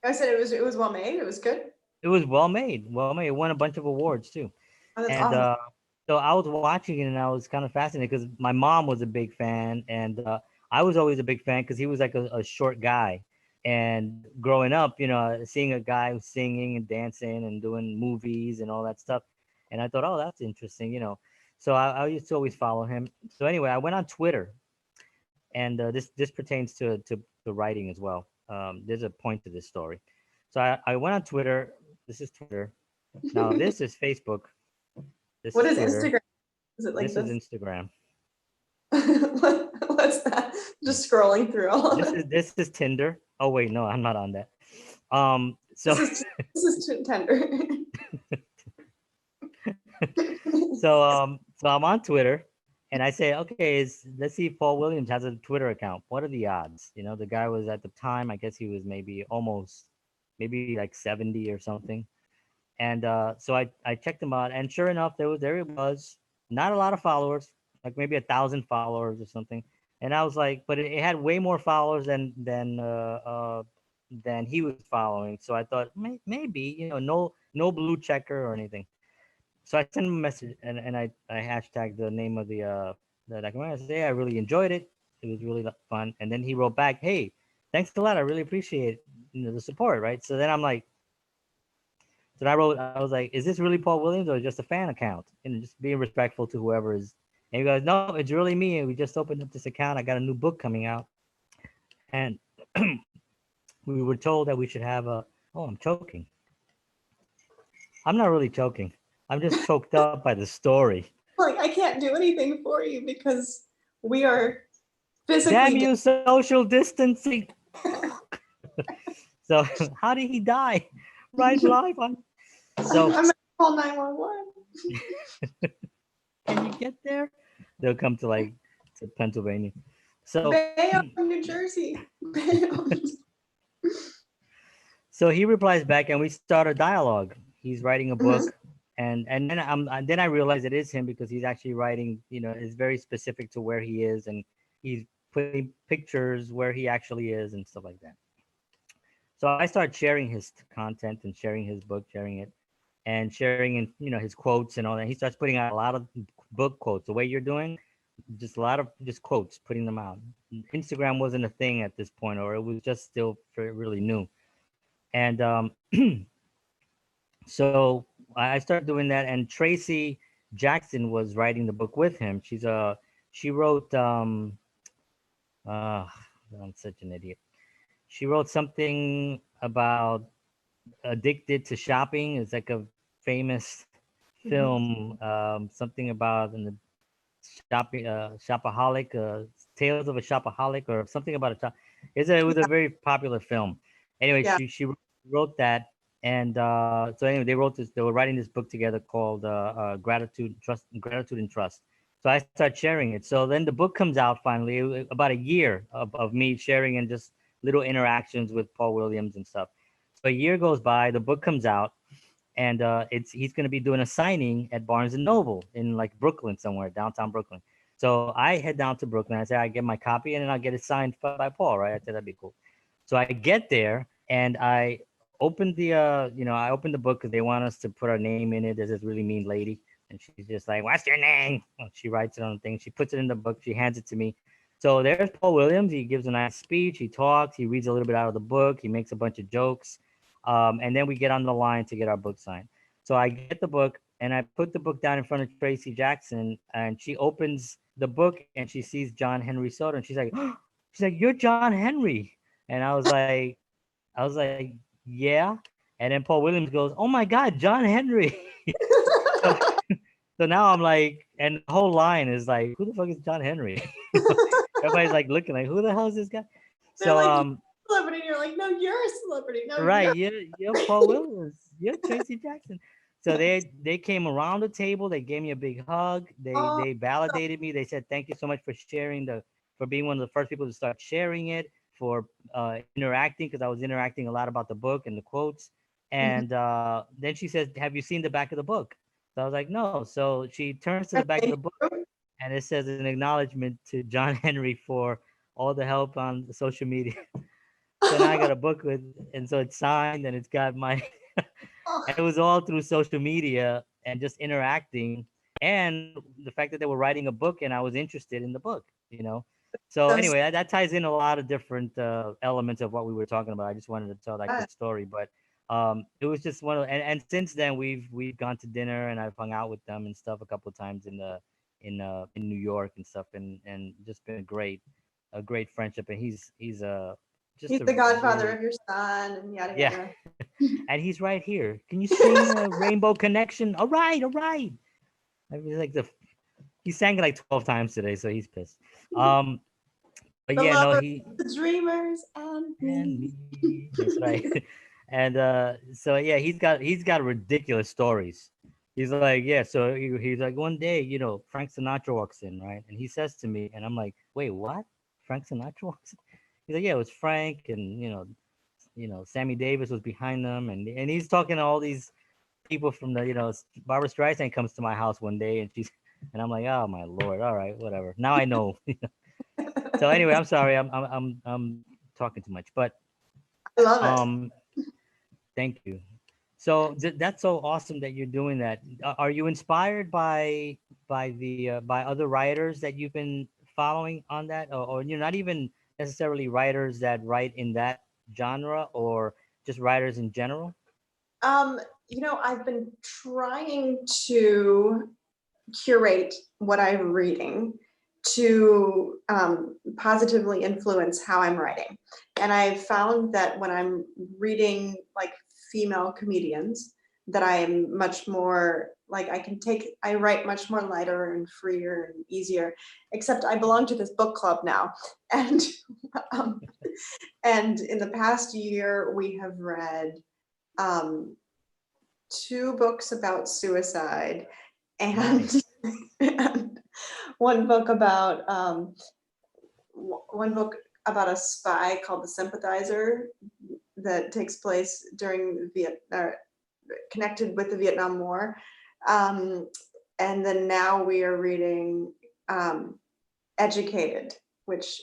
I said it was well made. It was good. It was well made. Well made. It won a bunch of awards too. Oh, that's And awesome. so I was watching it and I was kind of fascinated because my mom was a big fan and I was always a big fan because he was like a short guy. And growing up, seeing a guy who's singing and dancing and doing movies and all that stuff. And I thought, oh, that's interesting. So I used to always follow him. So anyway, I went on Twitter and this pertains to writing as well. There's a point to this story. So I went on Twitter. This is Twitter. Now this is Facebook. This What is is Twitter. Instagram? Is it like This is this? Instagram. What's that? Just scrolling through all of it. This is Tinder. Oh wait, no, I'm not on that. This So is this is too tender. so I'm on Twitter, and I say, okay, let's see if Paul Williams has a Twitter account. What are the odds? The guy was at the time, I guess he was maybe like 70 or something. And so I checked him out, and sure enough, there it was. Not a lot of followers, like maybe 1,000 followers or something. And I was like, but it had way more followers than he was following. So I thought maybe no blue checker or anything. So I sent him a message, and I hashtagged the name of the documentary. I said, hey, I really enjoyed it. It was really fun. And then he wrote back, hey, thanks a lot. I really appreciate the support. Right. So then I'm like, So I was like, is this really Paul Williams or just a fan account? And just being respectful to whoever is. And he goes, no, it's really me. And we just opened up this account. I got a new book coming out. And we were told that we should have a, oh, I'm choking. I'm not really choking. I'm just choked up by the story. Like, I can't do anything for you because we are Damn physically you, social distancing. So how did he die? Right live on. So I'm gonna call 911. can you get there? They'll come to like to Pennsylvania. So Bayonne, New Jersey. Bayonne. so he replies back, and we start a dialogue. He's writing a Mhm. book, and then I realize it is him because he's actually writing. You know, it's very specific to where he is, and he's putting pictures where he actually is and stuff like that. So I start sharing his content and sharing his book, sharing it, and sharing and his quotes and all that. He starts putting out a lot of book quotes. The way you're doing, just a lot of just quotes, putting them out. Instagram wasn't a thing at this point, or it was just still really new. And so I started doing that. And Tracy Jackson was writing the book with him. She wrote uh, I'm such an idiot. She wrote something about addicted to shopping. It's like a famous Mhm. film, something about in the shopaholic, tales of a shopaholic, or something about a shop. It was a Yeah, very popular film. Anyway, yeah. she wrote that, and so anyway, they wrote this. They were writing this book together called Gratitude and Trust. So I started sharing it. So then the book comes out finally. About a year of me sharing and just little interactions with Paul Williams and stuff. So a year goes by. The book comes out, and it's he's going to be doing a signing at Barnes and Noble in like Brooklyn somewhere, downtown Brooklyn. So I head down to Brooklyn. I say I get my copy and then I'll get it signed by Paul, right? I said that'd be cool. So I get there and I opened I opened the book because they want us to put our name in it. There's this really mean lady, and she's just like, "What's your name?" Well, she writes it on the thing. She puts it in the book. She hands it to me. So there's Paul Williams. He gives a nice speech. He talks. He reads a little bit out of the book. He makes a bunch of jokes. And then we get on the line to get our book signed. So I get the book and I put the book down in front of Tracy Jackson, and she opens the book and she sees John Henry Soto, and she's like, she's like, "You're John Henry," and I was like, "Yeah," and then Paul Williams goes, "Oh my God, John Henry." so so now I'm like, and the whole line is like, "Who the fuck is John Henry?" Everybody's like looking like, "Who the hell is this guy?" They're So like, "You're a celebrity." And you're like, "No, you're a celebrity. No, right, you're." you're Paul Williams, you're Tracy Jackson. So they came around the table, they gave me a big hug, Oh, they validated me, they said thank you so much for sharing for being one of the first people to start sharing it, for interacting, because I was interacting a lot about the book and the quotes. mhm. And then she says, "Have you seen the back of the book?" So I was like, "No." So she turns to the back of the Thank book you. and it says an acknowledgement to John Henry for all the help on social media. So now I got a book with, and so it's signed and it's got my, Oh, and it was all through social media and just interacting, and the fact that they were writing a book and I was interested in the book. So so anyway, that ties in a lot of different elements of what we were talking about. I just wanted to tell that sad. quick story, but it was just one of, and since then we've gone to dinner and I've hung out with them and stuff a couple of times in New York and stuff, and just been a great friendship, and he's just He's a the godfather really of your son, and yada yeah. yada. And he's right here. Can you sing Rainbow Connection? All right, all right. I mean, like he sang it like 12 times today, so he's pissed. Um, but The yeah, no, lover, he the dreamers, and and me. me. That's right. And so yeah, he's got ridiculous stories. He's like, yeah, so he's like, one day, Frank Sinatra walks in, right? And he says to me, and I'm like, wait, what? Frank Sinatra walks in? He's like, yeah, it was Frank, and Sammy Davis was behind them, and he's talking to all these people from Barbara Streisand comes to my house one day, and I'm like, oh my lord, all right, whatever. Now I know. So anyway, I'm sorry, I'm talking too much, but I love it. um, thank you. So that's so awesome that you're doing that. Are you inspired by other writers that you've been following on that, or you're not even necessarily writers that write in that genre, or just writers in general? I've been trying to curate what I'm reading to positively influence how I'm writing. And I've found that when I'm reading like female comedians, that I am much more like I write much more lighter and freer and easier, except I belong to this book club now. And um, and in the past year, we have read um, 2 books about suicide and, Nice. and one book about a spy called The Sympathizer that takes place during connected with the Vietnam War. And then now we are reading Educated, which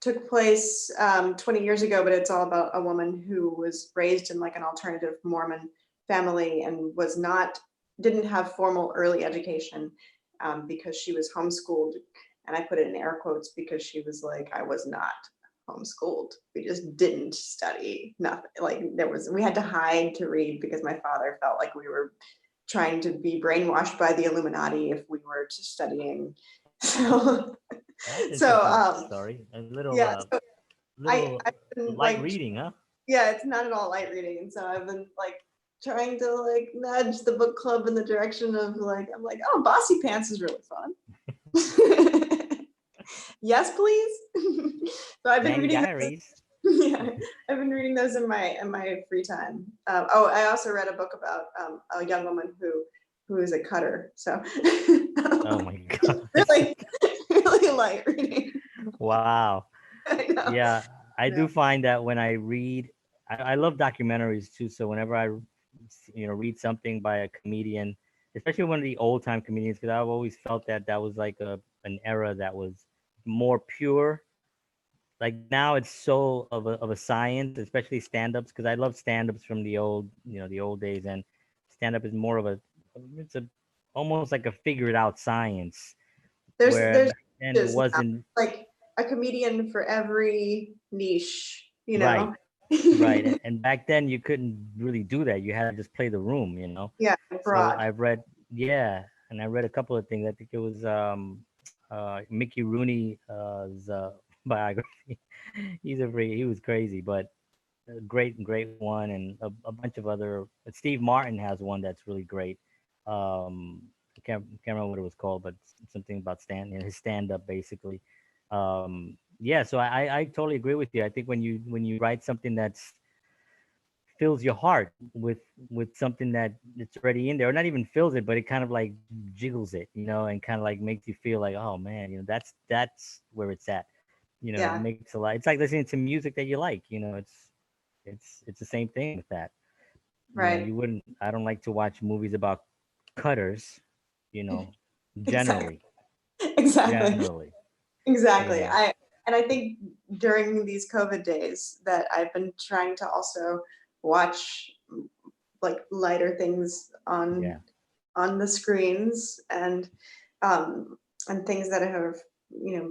took place 20 years ago, but it's all about a woman who was raised in like an alternative Mormon family and didn't have formal early education because she was homeschooled. And I put it in air quotes because she was like, I was not homeschooled. We just didn't study nothing. Like we had to hide to read because my father felt like we were trying to be brainwashed by the Illuminati if we were studying. So, That's so interesting story. A little yeah. So I've been light like, reading, huh? yeah, it's not at all light reading, and so I've been like trying to like nudge the book club in the direction of like I'm like, oh, Bossy Pants is really fun. Yes, please. So I've been Nanny reading. Diaries. Yeah, I've been reading those in my free time. I also read a book about a young woman who is a cutter. So Oh my god. really, really light reading. Wow. I know. Yeah, I Yeah. do find that when I read, I love documentaries too. So whenever I, read something by a comedian, especially one of the old time comedians, because I've always felt that that was like an era that was more pure. Like now it's so of a science, especially stand-ups, because I love stand-ups from the old days, and stand-up is more of it's a almost like a figured out science, where There's back then it just now, wasn't. like a comedian for every niche, you Right. know. Right. And back then you couldn't really do that. You had to just play the room. Yeah, So broad. I've read, yeah, and I read a couple of things. I think it was Mickey Rooney's biography. He was crazy, but a great one, and a bunch of other. Steve Martin has one that's really great. I can't remember what it was called, but something about his stand up basically. Yeah, so I totally agree with you. I think when you write something that's fills your heart with something that it's already in there, or not even fills it, but it kind of like jiggles it, and kind of like makes you feel like, oh man, that's where it's at. It Yeah, makes a lot. It's like listening to music that you like. It's the same thing with that. right. You wouldn't. I don't like to watch movies about cutters. You know, Exactly. generally, Exactly. generally, you Exactly. know. I think during these COVID days that I've been trying to also watch like lighter things Yeah, on the screens um and things that have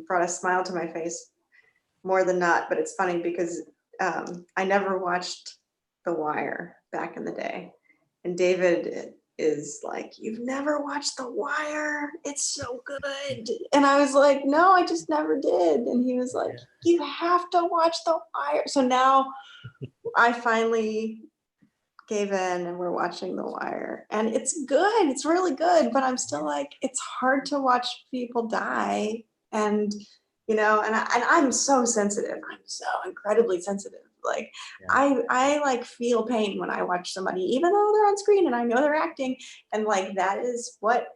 brought a smile to my face more than not. But it's funny because I never watched The Wire back in the day, and David is like, you've never watched The Wire? It's so good. And I was like, no, I just never did. And he was like, yeah, you have to watch The Wire. So now I finally gave in and we're watching The Wire, and it's good. It's really good, but I'm still like, it's hard to watch people die. And I'm so sensitive. I'm so incredibly sensitive. Like yeah, I like feel pain when I watch somebody, even though they're on screen and I know they're acting. And like that is what,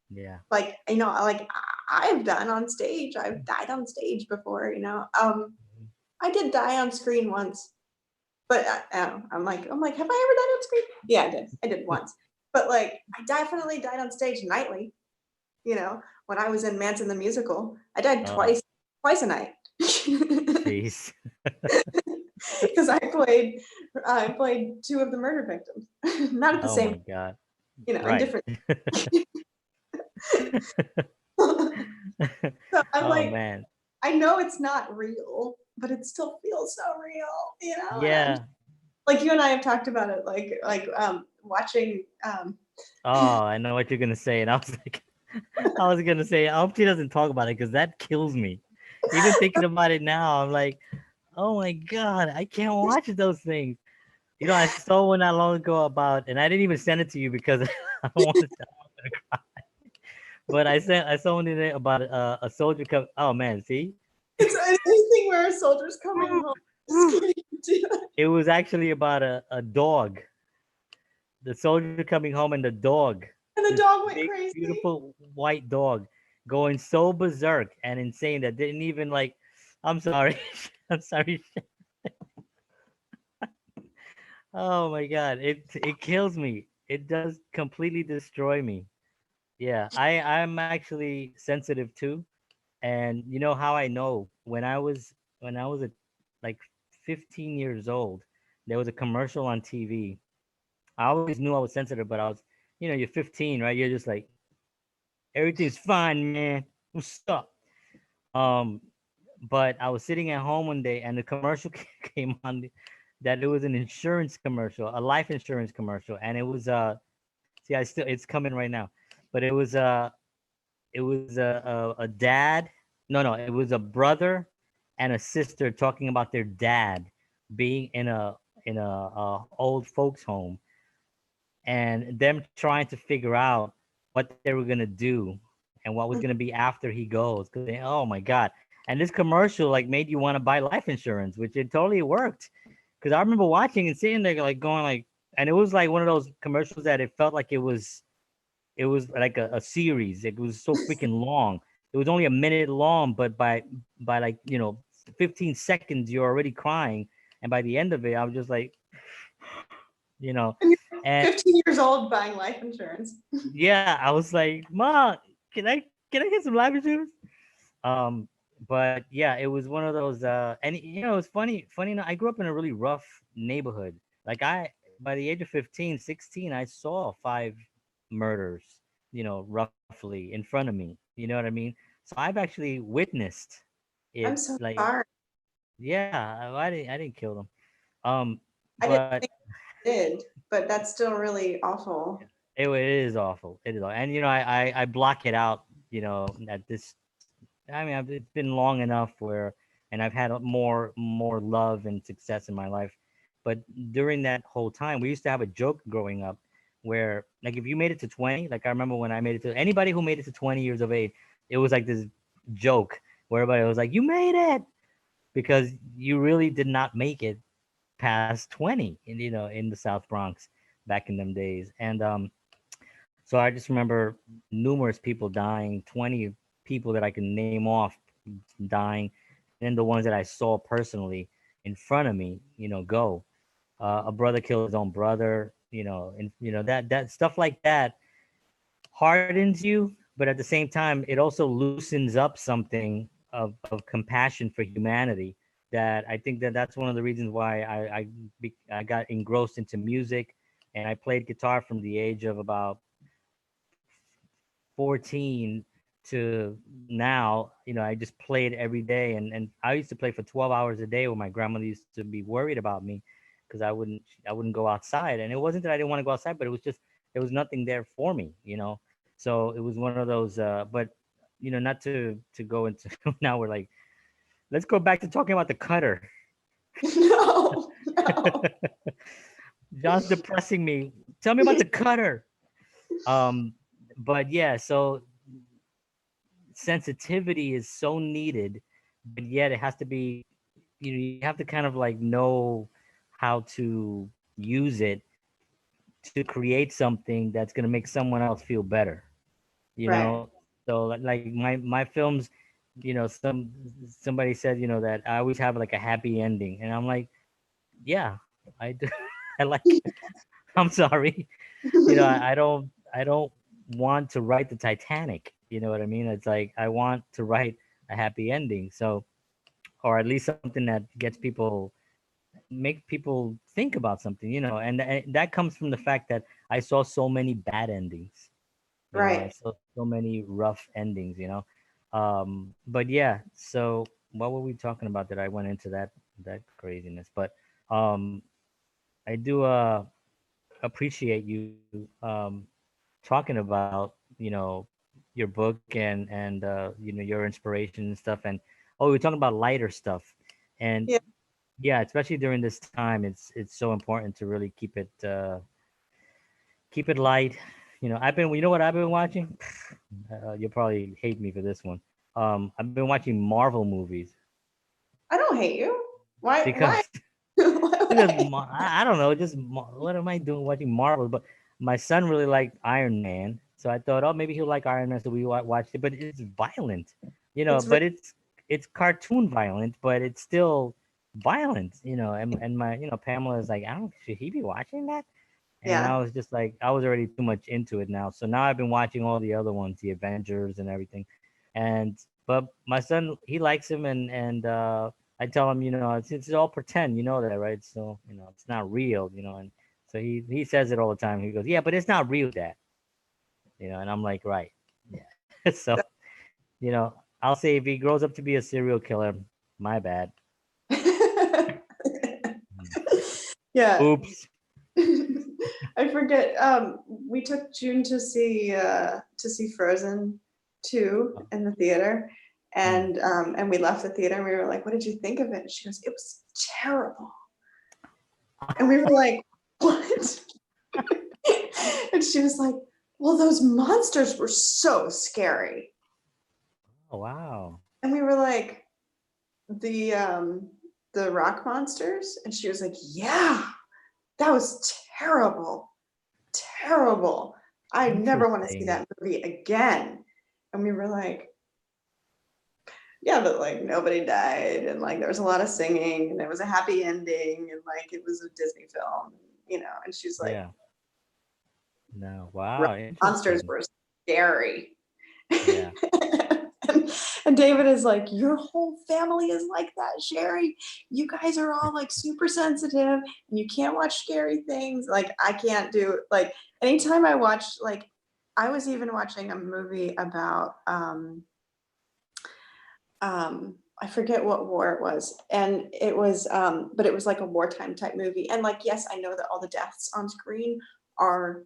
yeah. like, like I've done on stage. I've died on stage before. I did die on screen once, but I'm like, have I ever died on screen? Yeah, I did. I did once. But like, I definitely died on stage nightly. When I was in Manson the Musical, I died Oh, twice a night. jeez. Because I played 2 of the murder victims, not at the Oh same, my God. in Right. different. So I'm Oh like, man. I know it's not real, but it still feels so real, and I'm Yeah. like you and I have talked about it, watching. Oh, I know what you're gonna say, and I was like, I was gonna say, I hope she doesn't talk about it because that kills me. Even thinking about it now, I'm like, oh my god, I can't watch those things. You know, I saw one not long ago about, and I didn't even send it to you because I don't want to. But I saw one today about a soldier come. Oh man, see, It's anything where a soldier's coming home. it was actually about a dog. The soldier coming home and the dog, And the this dog went big crazy. beautiful white dog, going so berserk and insane that didn't even like. I'm sorry, I'm sorry. Oh my god, it kills me. It does completely destroy me. Yeah, I'm actually sensitive too, and you know how I know when I was like 15 years old, there was a commercial on TV. I always knew I was sensitive, but I was, you know, you're 15, right? You're just like everything's fine, man. What's up? Um, but I was sitting at home one day, and the commercial came on that it was an insurance commercial, a life insurance commercial, and it was see, I still it's coming right now, but it was a dad. No, it was a brother and a sister talking about their dad being in a old folks home and them trying to figure out what they were gonna do and what was gonna be after he goes. Cause oh my god! And this commercial like made you want to buy life insurance, which it totally worked. Cause I remember watching and sitting there like going like, and it was like one of those commercials that it felt like it was like a series. It was so freaking long. It was only a minute long, but by like 15 seconds you're already crying, and by the end of it, I was just like, you know, And you're and 15 years old buying life insurance. yeah, I was like, "Mom, can I get some life insurance?" Um, but yeah, it was one of those. And it's funny enough. I grew up in a really rough neighborhood. Like by the age of 15, 16, I saw 5 murders. Roughly in front of me. You know what I mean? So I've actually witnessed it. I'm so Like, sorry. yeah, I didn't kill them. Um, I didn't but think I did, but that's still really awful. it is awful. It is awful. And I block it out. At this I mean, it's been long enough where, and I've had more love and success in my life. But during that whole time, we used to have a joke growing up, where like if you made it to 20, like I remember when I made it to anybody who made it to 20 years of age, it was like this joke where everybody was like, "You made it," because you really did not make it past 20, in the South Bronx back in them days, and so I just remember numerous people dying, 20 people that I can name off dying, and then the ones that I saw personally in front of me, go. A brother killed his own brother, and that stuff like that hardens you, but at the same time, it also loosens up something of compassion for humanity. That I think that's one of the reasons why I got engrossed into music, and I played guitar from the age of about 14 to now. I just played every day, and I used to play for 12 hours a day, where my grandmother used to be worried about me because I wouldn't go outside. And it wasn't that I didn't want to go outside, but it was just there was nothing there for me. So it was one of those but not to go into now we're like, let's go back to talking about the cutter. No, no. John's depressing me. Tell me about the cutter. um but yeah, so sensitivity is so needed, but yet it has to be, you have to kind of like know how to use it to create something that's going to make someone else feel better, you Right. know. So like my films, somebody said, that I always have like a happy ending, and I'm like, yeah, I do. I like, I'm sorry, I don't want to write the Titanic. You know what I mean? It's like I want to write a happy ending. So, or at least something that gets people, make people think about something. And that comes from the fact that I saw so many bad endings. I Right. saw so many rough endings. But yeah. So what were we talking about? That I went into that craziness, but um, I do appreciate you talking about, your book and your inspiration and stuff. And oh, we're talking about lighter stuff. And Yeah. yeah, especially during this time, it's so important to really keep it light. You know what I've been watching? You'll probably hate me for this one. I've been watching Marvel movies I don't hate you. Why? because Why? Why because I don't know, just what am I doing watching Marvel? But my son really liked Iron Man, so I thought, oh, maybe he'll like Iron Man, so we watched it. But it's violent, It's but it's cartoon violent, but it's still violent, And my Pamela is like, I don't should he be watching that? And yeah. I was just like, I was already too much into it now. So now I've been watching all the other ones, the Avengers and everything. And but my son, he likes him, and I tell him, it's all pretend, you know that, right? So it's not real, and so he says it all the time. He goes, yeah, but it's not real, Dad, and I'm like, right, yeah. So I'll say if he grows up to be a serial killer, my bad. Yeah. Oops. I forget. We took June to see Frozen 2 in the theater, Mm. and we left the theater and we were like, "What did you think of it?" And she goes, "It was terrible." And we were like, "What?" And she was like, "Well, those monsters were so scary." Oh, wow. And we were like, the rock monsters?" And she was like, "Yeah, that was terrible. Terrible. I never want to see Interesting. that movie again." And we were like, "Yeah, but like nobody died, and like there was a lot of singing, and there was a happy ending, and like it was a Disney film, you know." And she's like, Yeah. No. "Rock Wow. monsters Interesting. were scary." Yeah. and, and David is like, "Your whole family is like that, Cheri. You guys are all like super sensitive, and you can't watch scary things. Like I can't do like anytime I watch like I was even watching a movie about I forget what war it was, and it was but it was like a wartime type movie. And like yes, I know that all the deaths on screen are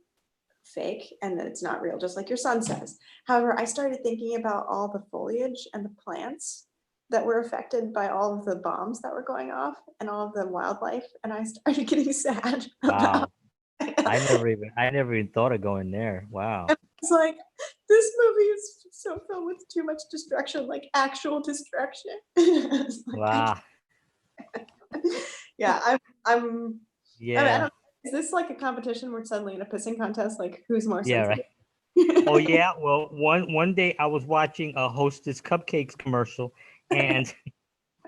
fake and that it's not real, just like your son says. However, I started thinking about all the foliage and the plants that were affected by all of the bombs that were going off and all of the wildlife, and I started getting sad about Wow. it. I never even thought of going there. Wow. It's like this movie is so filled with too much destruction, like actual destruction. Like, Wow. yeah, I'm I Yeah. don't, is this like a competition where suddenly in a pissing contest, like who's more Yeah. Right. sensitive? Oh yeah. Well, one day I was watching a Hostess cupcakes commercial, and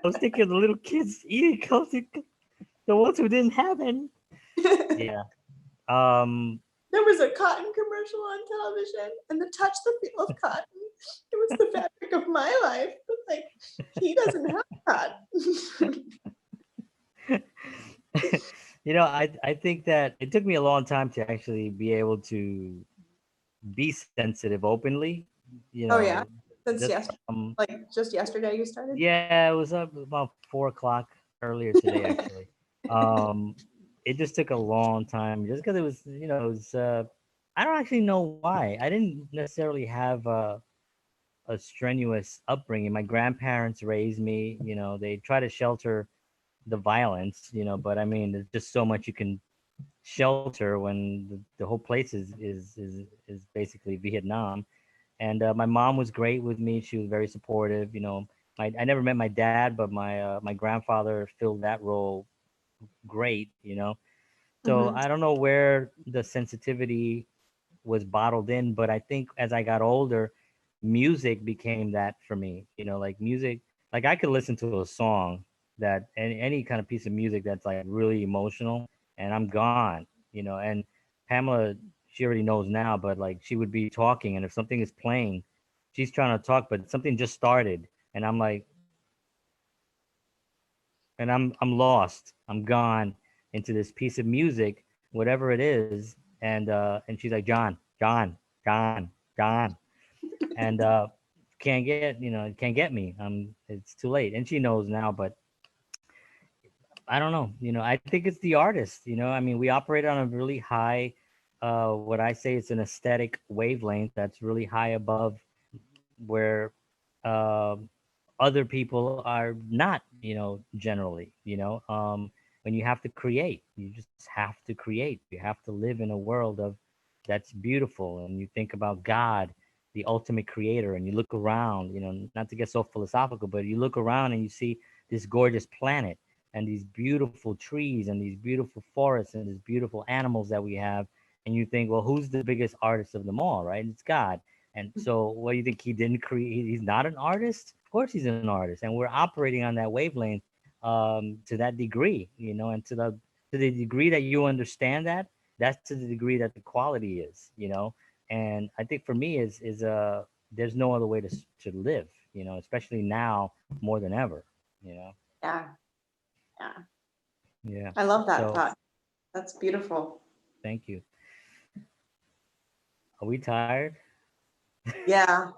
I was thinking of the little kids eating cupcakes, the ones who didn't have any. Yeah. Um. There was a cotton commercial on television, and to touch the feel of cotton, it was the fabric of my life. But like, he doesn't have cotton. I think that it took me a long time to actually be able to be sensitive openly. You Oh know, yeah, since just yesterday, like just yesterday you started. yeah, it was up about 4 o'clock earlier today actually. Um, it just took a long time, just because it was, it was. I don't actually know why. I didn't necessarily have a strenuous upbringing. My grandparents raised me. They try to shelter the violence. But I mean, there's just so much you can shelter when the whole place is basically Vietnam. And my mom was great with me. She was very supportive. I never met my dad, but my grandfather filled that role great. So Mm-hmm. I don't know where the sensitivity was bottled in, but I think as I got older, music became that for me. Like music, like I could listen to a song that any kind of piece of music that's like really emotional, and I'm gone. And Pamela, she already knows now, but like she would be talking, and if something is playing, she's trying to talk, but something just started, and I'm like, and I'm lost. I'm gone into this piece of music, whatever it is, and she's like, John, John, John, and can't get me. It's too late, and she knows now. But I don't know. I think it's the artist. I mean, we operate on a really high, what I say it's an aesthetic wavelength that's really high above where uh, other people are not, generally, when you have to create, you just have to create. You have to live in a world of that's beautiful. And you think about God, the ultimate creator, and you look around, not to get so philosophical, but you look around and you see this gorgeous planet and these beautiful trees and these beautiful forests and these beautiful animals that we have. And you think, well, who's the biggest artist of them all, right? It's God. And so, what do you think? He didn't create? He's not an artist. Of course, he's an artist, and we're operating on that wavelength to that degree, and to the degree that you understand that, that's to the degree that the quality is. And I think for me is there's no other way to live, especially now more than ever. Yeah, yeah. Yeah. I love that So thought. That's beautiful. thank you. Are we tired? Yeah,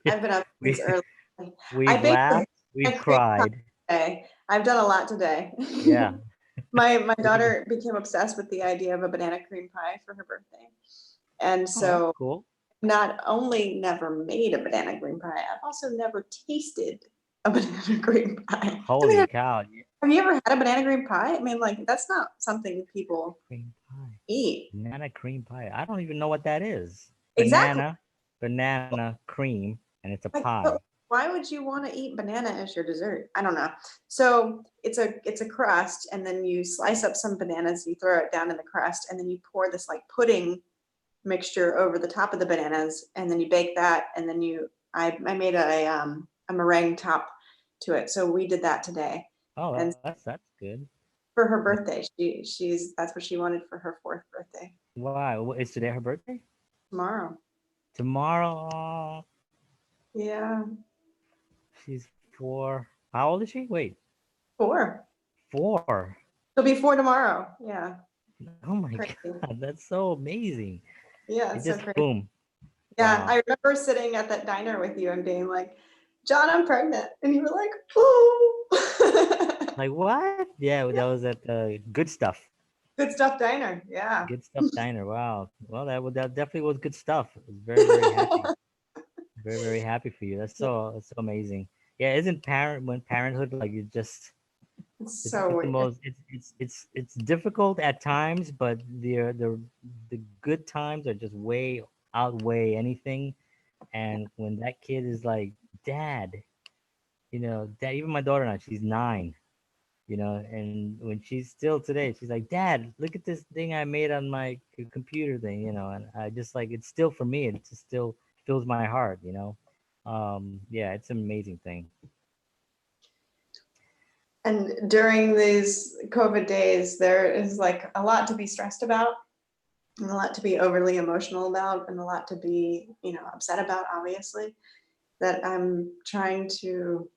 Yeah. I've been up We since early. I we've think laughed. my We've cream pie cried. today. I've done a lot today. Yeah. My We. daughter became obsessed with the idea of a banana cream pie for her birthday. And Oh, that's so cool. not only never made a banana cream pie, I've also never tasted a banana cream pie. I mean, Holy cow! have you ever had a banana cream pie? I mean, like, that's not something people Cream pie. eat. Banana cream pie. I don't even know what that is. Exactly. Banana cream, and it's a Like, pie. why would you want to eat banana as your dessert? I don't know. So it's a crust, and then you slice up some bananas, you throw it down in the crust, and then you pour this like pudding mixture over the top of the bananas, and then you bake that, and then I made a meringue top to it. So we did that today, Oh, and that's good. for her Yeah. birthday, she's that's what she wanted for her fourth birthday Why? Is today her birthday? tomorrow. Tomorrow. Oh, Yeah, she's 4. How old is she? Wait, four. 4. She'll be four tomorrow. Yeah, Oh my crazy. God, that's so amazing. Yeah, It it's so just crazy. boom. Yeah, Wow. I remember sitting at that diner with you and being like, "John, I'm pregnant," and you were like, "Ooh." Like what? Yeah, that was at Good Stuff. Good stuff, diner. Yeah. Good Stuff Diner. Wow. Well, that definitely was good stuff. I was very very happy. Very very happy for you. That's so amazing. Yeah, isn't parenthood like you just It's it's so the weird. most it's difficult at times, but the good times are just way outweigh anything. And when that kid is like, Dad, Dad, even my daughter now, she's 9, and when she's still today, she's like, Dad, look at this thing I made on my computer thing, and I just like it's still for me, it just still fills my heart. Yeah, it's an amazing thing. And during these COVID days, there is like a lot to be stressed about, and a lot to be overly emotional about, and a lot to be, upset about, obviously, that I'm trying to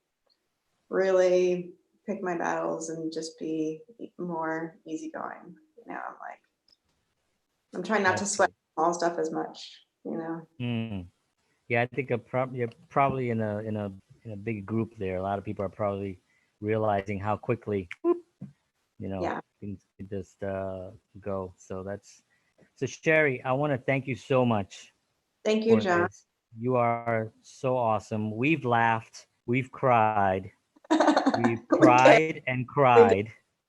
really pick my battles and just be more easygoing. I'm trying not to That's sweat good. small stuff as much. Mm. Yeah, I think you're probably in a big group there. A lot of people are probably realizing how quickly Yeah. things could just go. So Cheri, I want to thank you so much Thank you, for John. this. You are so awesome. We've laughed, we've cried, we've We did. cried and We cried.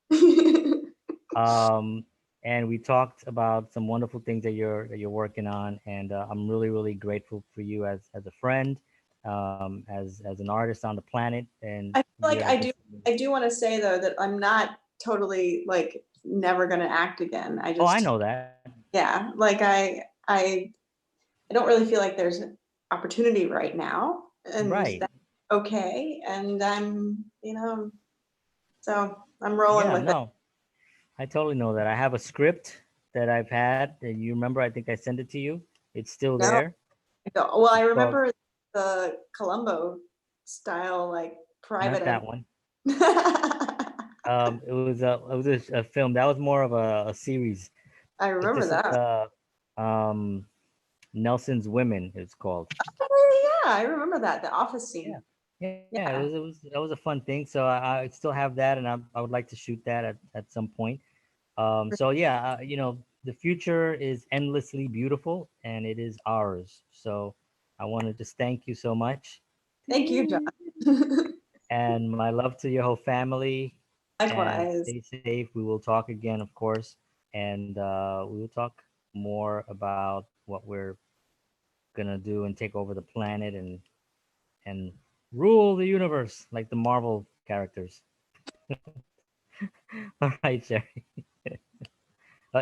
did. Um, and we talked about some wonderful things that you're working on, and I'm really really grateful for you as a friend, as an artist on the planet, and I feel like you're just. I do want to say though that I'm not totally like never gonna act again. I Oh, I just know that. yeah, like I don't really feel like there's an opportunity right now, and Right. that's okay. And so I'm rolling Yeah. with it. No, I totally know that. I have a script that I've had, and you remember? I think I sent it to you. It's still No, there. well, I It's called remember the Columbo style, like private not that end. one. It was a film that was more of a series. I But remember this is that. um Nelson's Women. It's called. Oh, yeah, I remember that. The office Yeah. scene. Yeah, Yeah. that was a fun thing. So I still have that, and I would like to shoot that at some point. So yeah, the future is endlessly beautiful, and it is ours. So I want to just thank you so much, Thank you, John. and my love to your whole family. And Likewise. stay safe. We will talk again, of course, and we will talk more about what we're gonna do and take over the planet and rule the universe like the Marvel characters. All right, Sherry.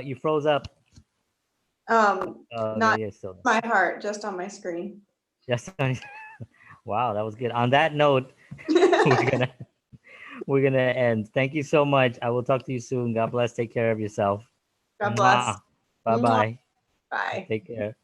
You froze up. There Not you still there. my heart, just on my screen. Yes. Wow, that was good. On that note, we're gonna we're gonna end. Thank you so much. I will talk to you soon. God bless. Take care of yourself. God bless. Mwah. Bye Mwah. bye. Bye. Take care.